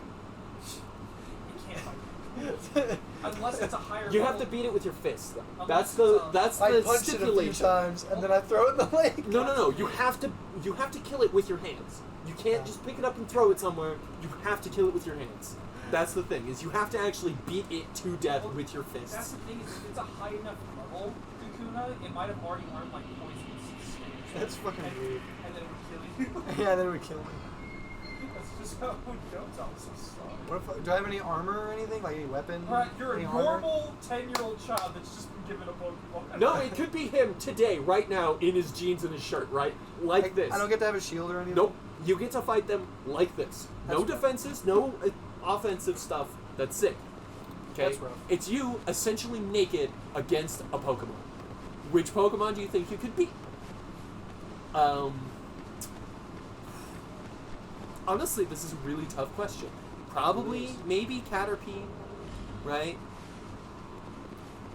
You can't fight. Unless it's a higher You level. have to beat it with your fist, though. Unless That's I the punch it a few stipulation. times and then I throw it in the lake. No. You have to kill it with your hands. You can't just pick it up and throw it somewhere. You have to kill it with your hands. That's the thing, is you have to actually beat it to death with your That's fists. the thing, is if it's a high enough level Kakuna, it might have already learned like poisonous snakes. That's fucking weird. And then it would kill you. Yeah, then it would kill me. That's just how it goes. I'm so sorry. What if, do I have any armor or anything? Like any weapon? Alright, you're a Any armor? normal 10-year-old child that's just been given a Pokemon. No, it could be him today, right now, in his jeans and his shirt, right? Like this. I don't get to have a shield or anything? Nope. You get to fight them like this. No That's rough. defenses, no offensive stuff. That's it. Okay? That's rough. It's you essentially naked against a Pokemon. Which Pokemon do you think you could beat? Honestly, this is a really tough question. Probably, maybe Caterpie, right?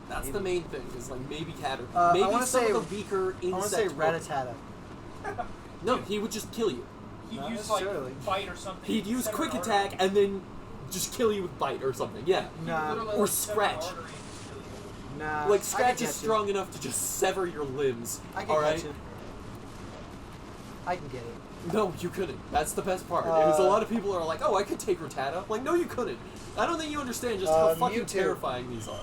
That's the main thing, is like maybe Caterpie. I Maybe wanna some say- of the weaker insect I want to say Pokemon. Rattata. No, he would just kill you. he'd Not use like necessarily. bite or something. He'd use sever quick an attack artery. and then just kill you with bite or something. Yeah. He'd Nah. literally, Or like, sever an scratch. artery and just kill you. Nah. Like I scratch can is get strong enough to just sever your limbs. I can all get right. you. I can get it. No, you couldn't. That's the best part. Is a lot of Uh, people are like, "Oh, I could take Rattata." Like, no, you couldn't. I don't think you understand just how fucking Mewtwo. terrifying these are.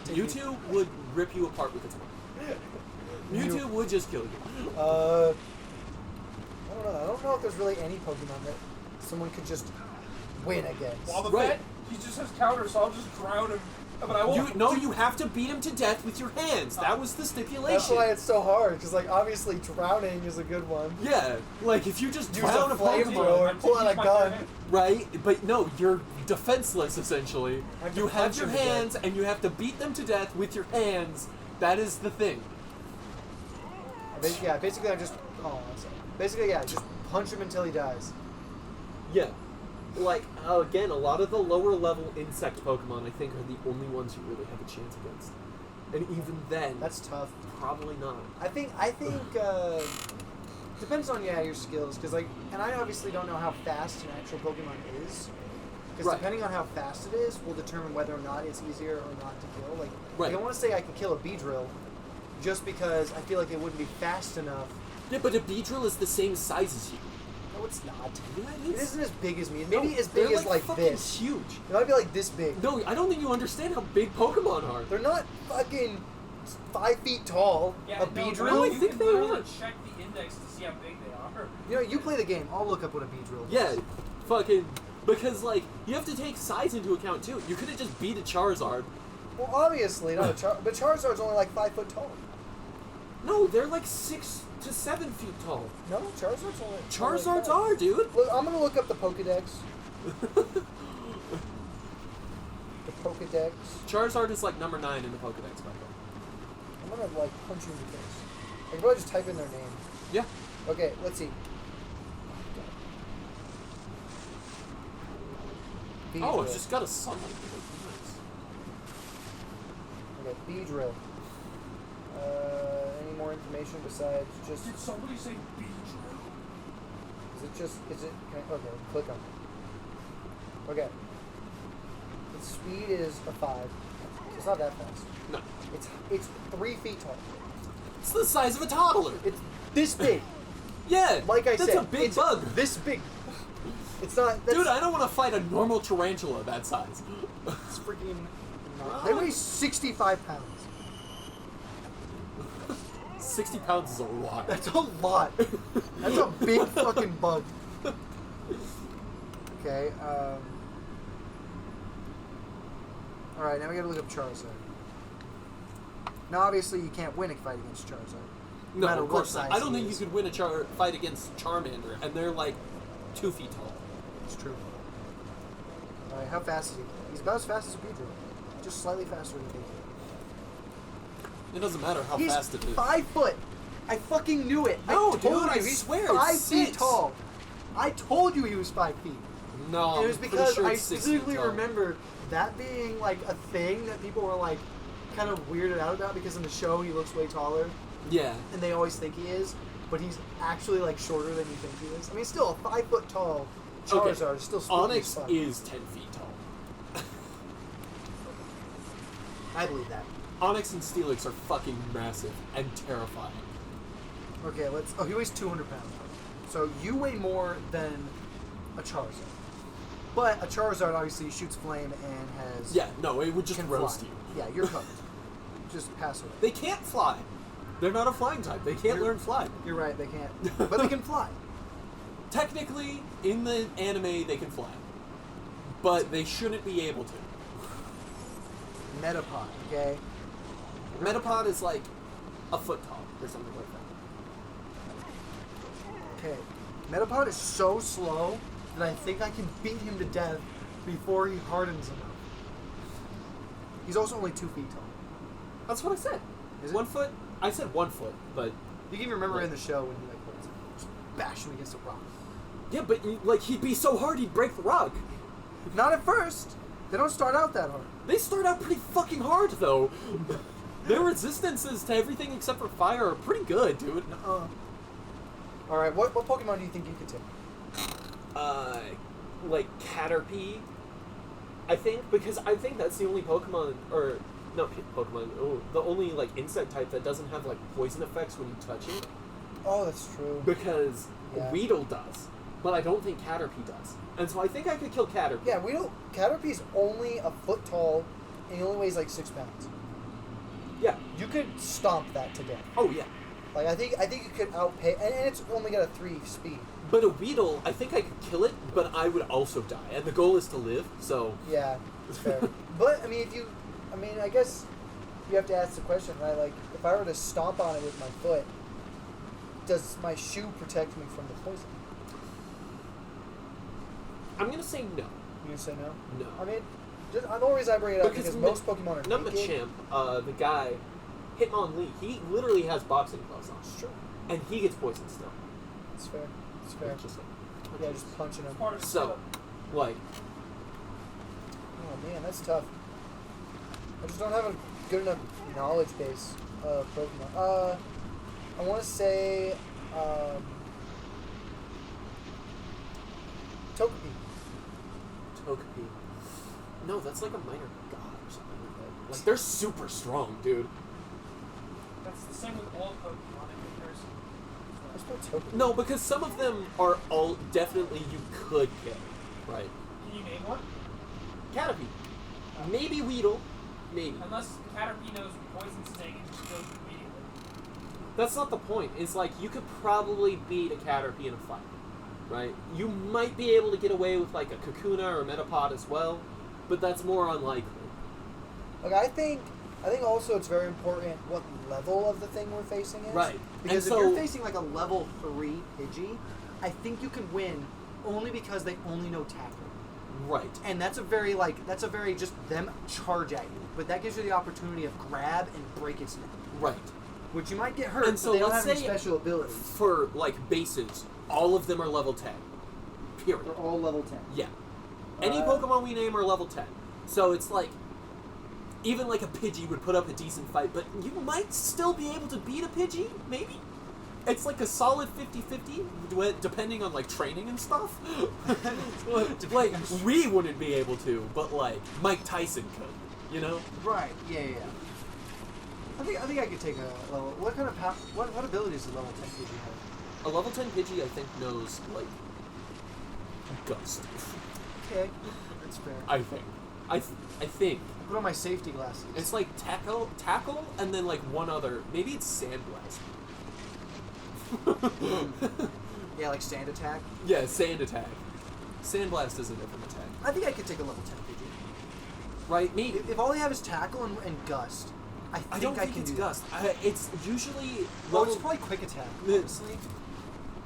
Take Mewtwo would rip you apart with its mind. Mewtwo would just kill you. I don't know. I don't know if there's really any Pokemon that someone could just win against. While the Right. vet, he just has counter, so I'll just drown him. But I won't. You have to beat him to death with your hands. That was the stipulation. That's why it's so hard, because like obviously drowning is a good one. Yeah, like if you just Use drown a a Pokemon, flamethrower, pull out a My gun. turn. right? But no, you're defenseless essentially. I have to You have punch your him to death. hands and you have to beat them to death with your hands. That is the thing. Basically I just basically just punch him until he dies. Yeah. Like, again, a lot of the lower level insect Pokemon, I think, are the only ones you really have a chance against. And even then, That's tough. probably not. I think depends on your skills, because like, and I obviously don't know how fast an actual Pokemon is, because Right. depending on how fast it is will determine whether or not it's easier or not to kill. Like, Right. I want to say I can kill a Beedrill, just because I feel like it wouldn't be fast enough. Yeah, but a Beedrill is the same size as you. No, it's not. Yeah, It isn't as big as me. No, Maybe as big they're as like fucking this. huge. It might be like this big. No, I don't think you understand how big Pokemon are. They're not fucking 5 feet tall. Yeah, A no, Beedrill. No, I you think can they literally are. check the index to see how big they are. You know, you play the game. I'll look up what a Beedrill is. Yeah, fucking. Because, like, you have to take size into account, too. You couldn't just beat a Charizard. Well, obviously not but Charizard's only like 5 foot tall. No, they're like 6 to 7 feet tall. No, Charizard's only. Charizards only 5. are, dude. Look, I'm gonna look up the Pokedex. The Pokedex. Charizard is like number 9 in the Pokedex, by the way. I'm gonna like punch you in the face. I can probably just type in their name. Yeah. Okay, let's see. Oh, it's Beedrill. just got a sunlight. Nice. Okay, Beedrill. Any more information besides just? Did somebody say Beedrill? Is it just? Is it? Okay, click on it. Okay. Its speed is a 5. It's not that fast. No. It's 3 feet tall. It's the size of a toddler. It's this big. Yeah. Like I that's said, a big it's bug. This big. It's not. That's, Dude, I don't want to fight a normal tarantula that size. It's freaking. They weigh 65 pounds. 60 pounds is a lot. That's a lot. That's a big fucking bug. Okay. All right, now we gotta look up Charizard. Now, obviously, you can't win a fight against Charizard. No, matter of what course not. size I don't he think you is. could win a fight against Charmander, and they're like 2 feet tall. It's true. All right, how fast is he? He's about as fast as a Beedrill, just slightly faster than a Beedrill. It doesn't matter how He's fast it is. 5 foot. I fucking knew it. No, I told dude, I you he's swear, 5 it's feet 6. tall. I told you he was 5 feet. No, And it was I'm pretty because sure I it's 6 feet specifically tall. remember that being like a thing that people were like kind of weirded out about, because in the show he looks way taller Yeah. and they always think he is, but he's actually like shorter than you think he is. I mean, still a 5 foot tall Charizard Okay. is still spooky Onyx as fuck. is 10 feet tall. I believe that. Onyx and Steelix are fucking massive and terrifying. Okay, let's. Oh, he weighs 200 pounds. So you weigh more than a Charizard. But a Charizard obviously shoots flame and has. Yeah, no, it would just can roast fly. you. Yeah, you're cooked. Just pass away. They can't fly. They're not a flying type. They can't You're- learn fly. You're right, they can't. But they can fly. Technically, in the anime, they can fly. But they shouldn't be able to. Metapod, okay? Metapod is like a foot tall or something like that. Okay. Metapod is so slow that I think I can beat him to death before he hardens enough. He's also only 2 feet tall. That's what I said. Is it? 1 foot? I said 1 foot, but You can remember in the show when he like just bash him against a rock. yeah, but like he'd be so hard he'd break the rock. Not at first. They don't start out that hard. They start out pretty fucking hard though. Their resistances to everything except for fire are pretty good, dude. Alright, what Pokemon do you think you could take? like Caterpie, I think, because I think that's the only Pokemon, or not Pokemon, the only like insect type that doesn't have like poison effects when you touch it, Oh, that's true. because Yeah. Weedle does, but I don't think Caterpie does, and so I think I could kill Caterpie. Yeah, we don't. Caterpie's only a foot tall, and he only weighs like 6 pounds. Yeah. You could stomp that to death. Oh yeah. Like I think you could outpay, and it's only got a 3 speed. But a Weedle, I think I could kill it, but I would also die, and the goal is to live. So Yeah, it's fair. But I mean, I guess you have to ask the question, right? Like, if I were to stomp on it with my foot, does my shoe protect me from the poison? I'm gonna say no. You gonna say no? No. I mean, just the only reason I bring it up Because because most Pokemon are naked. Numachamp, the guy, Hitmonlee, he literally has boxing gloves on, It's true. and he gets poisoned still. It's fair. It's fair. Just like, Yeah, just punching him. It's part of the So, setup. like, Oh man, that's tough. I just don't have a good enough knowledge base of Pokemon. I want to say Togepi. Togepi. No, that's like a minor god or something like that. Like, they're super strong, dude. That's the same with all Pokemon in comparison. I suppose Togepi. No, because some of them are all definitely you could kill, right? Can you name one? Caterpie. Maybe Weedle. Maybe. Unless Caterpie knows Poison Sting and just goes immediately. That's not the point. It's like you could probably beat a Caterpie in a fight, right? You might be able to get away with like a Kakuna or a Metapod as well, but that's more unlikely. Like I think also it's very important what level of the thing we're facing is. Right. Because And if so- you're facing like a level 3 Pidgey, I think you can win only because they only know tackle. Right. And that's a very just them charge at you. But that gives you the opportunity of grab and break its neck. Right. Which you might get hurt, And so but they don't let's have any say- special abilities. For like bases, all of them are level 10. Period. They're all level 10. Yeah. Any Pokemon we name are level 10. So it's like, even like a Pidgey would put up a decent fight, but you might still be able to beat a Pidgey, maybe? It's like a solid 50-50, depending on like training and stuff. Like, we wouldn't be able to, but like, Mike Tyson could, you know? Right, yeah. I think I could take a level. What kind of what abilities does level 10 Pidgey have? A level 10 Pidgey, I think, knows, like, Gust. Okay, that's fair. I think. I think. I put on my safety glasses. It's like tackle, and then like one other. Maybe it's Sandblast. Yeah, like stand attack. Yeah, Sand Attack. Sandblast is a different attack. I think I could take a level 10 Pidgey. Right, maybe. If all they have is tackle and gust, I think I don't think can it's do Gust. It's usually Well, level. it's probably quick attack. The- Honestly,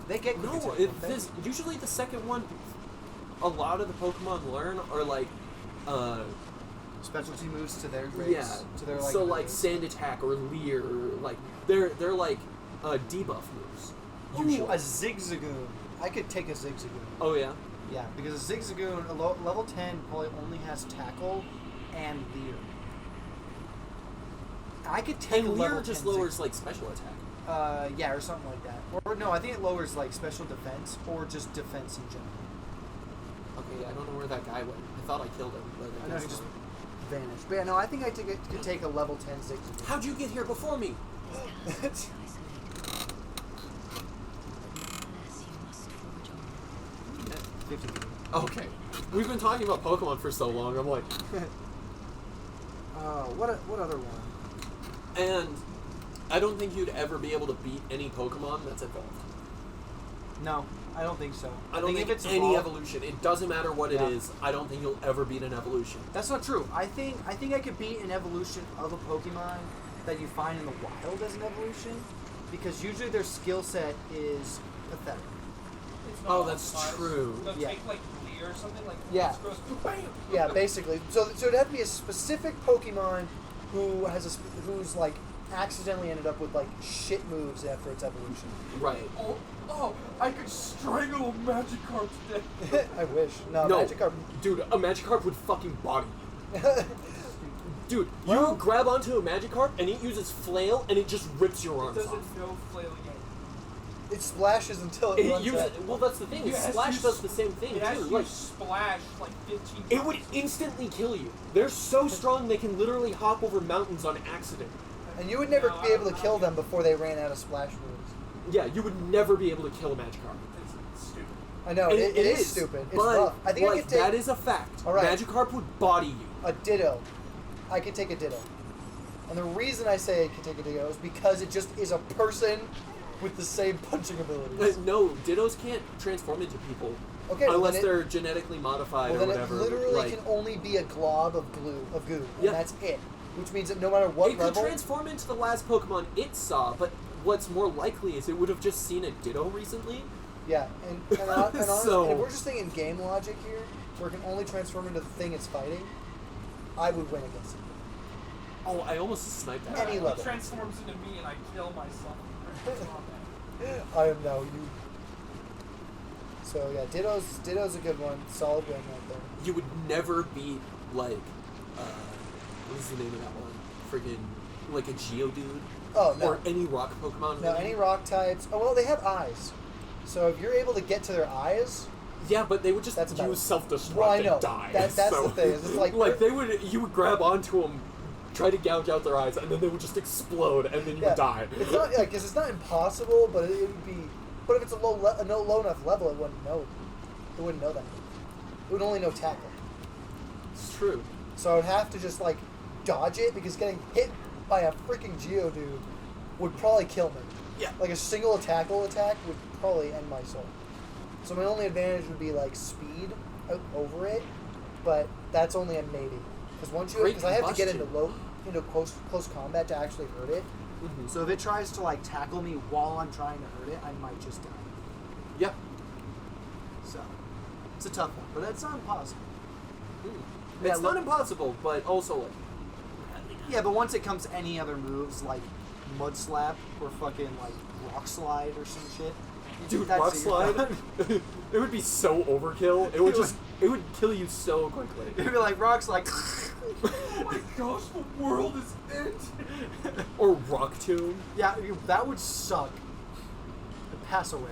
they get quick No, attack. it, don't they? this, usually the second one, a lot of the Pokemon learn are like, specialty moves to their race. yeah. To their like. So like race. Sand Attack or Leer, or like they're like debuff moves. Usually. Ooh, a Zigzagoon. I could take a Zigzagoon. Oh yeah. Yeah, because a Zigzagoon, level 10, probably only has tackle and Leer. I could take And a level Leer just 10 lowers like special attack. Yeah, or something like that. Or no, I think it lowers like special defense or just defense in general. Okay, I don't know where that guy went. I thought I killed him, but I know guess he just not. vanished. But yeah, no, I think I could take a level 10 Zigzagoon. How'd you get here before me? Okay. We've been talking about Pokemon for so long, I'm like... What other one? And I don't think you'd ever be able to beat any Pokemon that's evolved. No, I don't think so. I don't think if it's any evolved- evolution. It doesn't matter what Yeah. it is. I don't think you'll ever beat an evolution. That's not true. I think I could beat an evolution of a Pokemon that you find in the wild as an evolution, because usually their skill set is pathetic. It's not Oh, all that's size. true. They'll Yeah. take like Leer or something like Yeah. this goes bam. Yeah, basically. So it'd have to be a specific Pokemon who has who's like accidentally ended up with like shit moves after its evolution. Right. Oh, I could strangle a Magikarp today. I wish. No, No, Magikarp. dude, a Magikarp would fucking body you. Dude, Well- you grab onto a Magikarp and it uses Flail and it just rips your It arms off. doesn't know flailing yet. It splashes until it runs out. Well, that's the thing. Yeah, Splash does the same thing It has too. to Like, splash like 15 times. it would instantly kill you. They're so strong they can literally hop over mountains on accident. And you would never No, be able to I- kill them before they ran out of splash moves. Yeah, you would never be able to kill a Magikarp. It's stupid. I know, And it is stupid. It's but, rough. I think I like, could take that is a fact. All right. Magikarp would body you. a Ditto. I could take a Ditto. And the reason I say I could take a Ditto is because it just is a person with the same punching abilities. But no, Dittos can't transform into people. Okay, well, unless then they're genetically modified well, or then whatever. it literally like, can only be a glob of goo, and Yeah. that's it. Which means that no matter what it could level, transform into the last Pokemon it saw, but what's more likely is it would have just seen a Ditto recently. yeah, and honestly, So- and if we're just thinking game logic here, where it can only transform into the thing it's fighting, I would win against it. Oh, I almost sniped that. Any It level. transforms into me and I kill myself. I am now you. So yeah, Ditto's a good one. Solid win right there. You would never beat, like, what is the name of that one? Friggin', like a Geodude? Oh no, Or any rock Pokemon? no, really? any rock types. Oh well, they have eyes. So if you're able to get to their eyes, Yeah, but they would just That's about use it. self-destruct Well, I know. and die. That's the thing, is it's like- you would grab onto them, try to gouge out their eyes, and then they would just explode, and then you yeah, would die. it's not because it's not impossible, but it would be. But if it's a low enough level, it wouldn't know. It wouldn't know that. It would only know tackle. It's true. So I would have to just like dodge it because getting hit by a freaking Geodude would probably kill me. Yeah. Like a single tackle attack would probably end my soul. So my only advantage would be like speed over it, but that's only a maybe. Because Great because I have to get into combustion. close combat to actually hurt it. Mhm. So if it tries to like tackle me while I'm trying to hurt it, I might just die. Yeah. So it's a tough one, but it's not impossible. Mm. Yeah, It's not impossible, but also like. Yeah, but once it comes to any other moves like Mud Slap or fucking like Rock Slide or some shit, Dude, that's Rock it, Slide, you're it would be so overkill. It would just, it would kill you so quickly. It'd be like Rock's like. Oh my gosh, the world is ending. Or Rock Tomb. Yeah, that would suck. To pass away.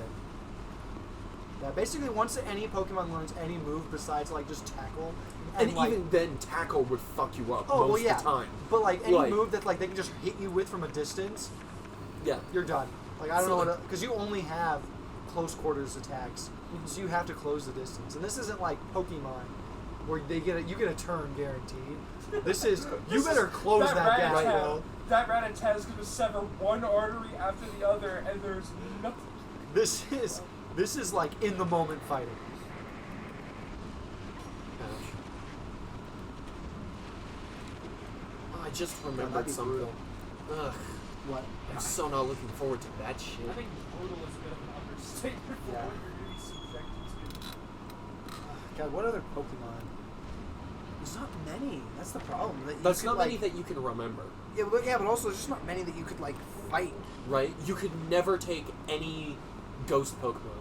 Yeah, basically once any Pokemon learns any move besides like just tackle, And like, even then, Tackle would fuck you up oh most well, yeah, of the time. but like any Like- move that like they can just hit you with from a distance, Yeah. you're done. Like I don't So, know like- because you only have close quarters attacks, so you have to close the distance. And this isn't like Pokemon, where you get a turn guaranteed. This is you better close that gap, Rattata- bro. That Rattata is going to sever one artery after the other, and there's nothing. This is like in the moment fighting. Ouch. Oh, I just that'd remembered be something. brutal. Ugh. What? I'm so not looking forward to that shit. I think brutal is a bit of an understatement for Yeah. what you're really subjected to. God, what other Pokemon? There's not many. That's the problem. That you That's could, not like, many that you can remember, Yeah, but also there's just not many that you could like fight. right? You could never take any ghost Pokemon.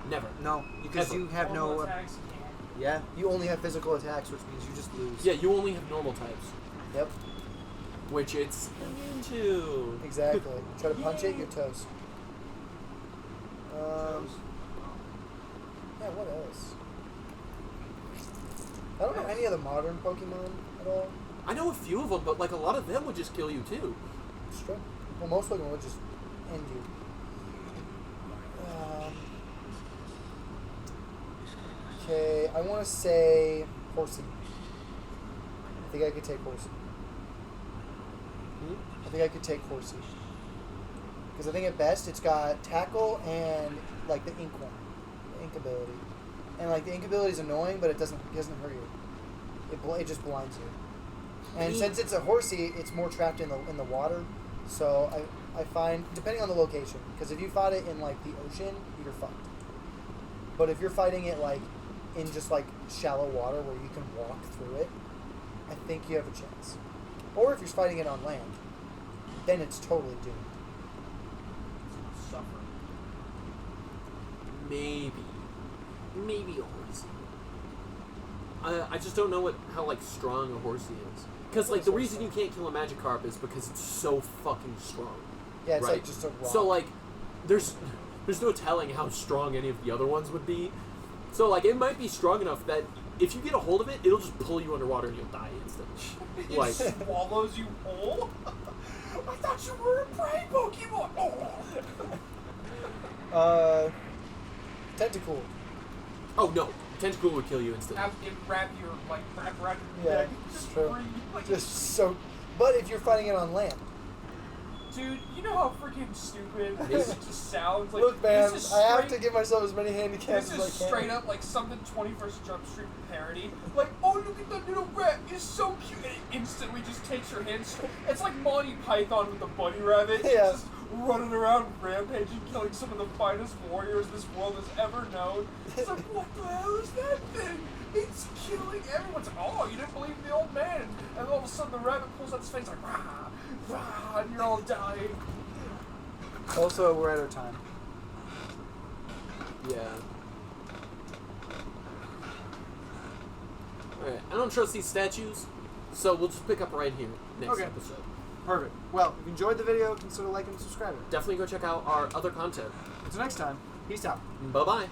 Never. No, because Ever. you have Normal no. attacks, you can't. Yeah, you only have physical attacks, which means you just lose. Yeah, you only have normal types, Yep. which it's into. Exactly. Try to punch it, you're toast. Yeah. What else? I don't know any other modern Pokemon at all. I know a few of them, but like a lot of them would just kill you too. It's true. Well, most Pokemon would just end you. Okay, I want to say Horsey. I think I could take Horsey. I think I could take Horsey. Because I think at best it's got tackle and like the ink one, the ink ability, and like the ink ability is annoying, but it doesn't hurt you. It just blinds you. And Me- since it's a Horsey, it's more trapped in the water. So I find depending on the location, because if you fight it in like the ocean, you're fucked. But if you're fighting it like in just like shallow water where you can walk through it, I think you have a chance. Or if you're fighting it on land, then it's totally doomed. Suffer. Maybe a Horsey. I just don't know how like strong a Horsey is. Because like the reason you can't kill a Magikarp is because it's so fucking strong. Yeah, it's right? like just a rock. So like, there's there's no telling how strong any of the other ones would be. So like it might be strong enough that if you get a hold of it, it'll just pull you underwater and you'll die instantly. It Like swallows you whole? I thought you were a prey Pokemon! Tentacool. oh no, Tentacool would kill you instantly. Have it wrap around your Yeah, neck. it's Just true. breathe, like- Just so. But if you're fighting it on land, Dude, you know how freaking stupid this just sounds? Like, look, man, this is I have to straight- give myself as many handicaps This as is I can. straight up like something 21st Jump Street parody. Like, oh, look at that little rat, it's so cute. And it instantly just takes your hand. It's like Monty Python with the bunny rabbit. He's Yeah. just running around rampaging, killing some of the finest warriors this world has ever known. It's like, what the hell is that thing? It's killing everyone. It's like, oh, you didn't believe the old man. And all of a sudden the rabbit pulls out his face like, rah, rah, and you're all dying. Also, we're at our time. Yeah. Alright, I don't trust these statues, so we'll just pick up right here next Okay. episode. Perfect. Well, if you enjoyed the video, consider liking and subscribing. Definitely go check out our other content. Until next time, peace out. Bye bye.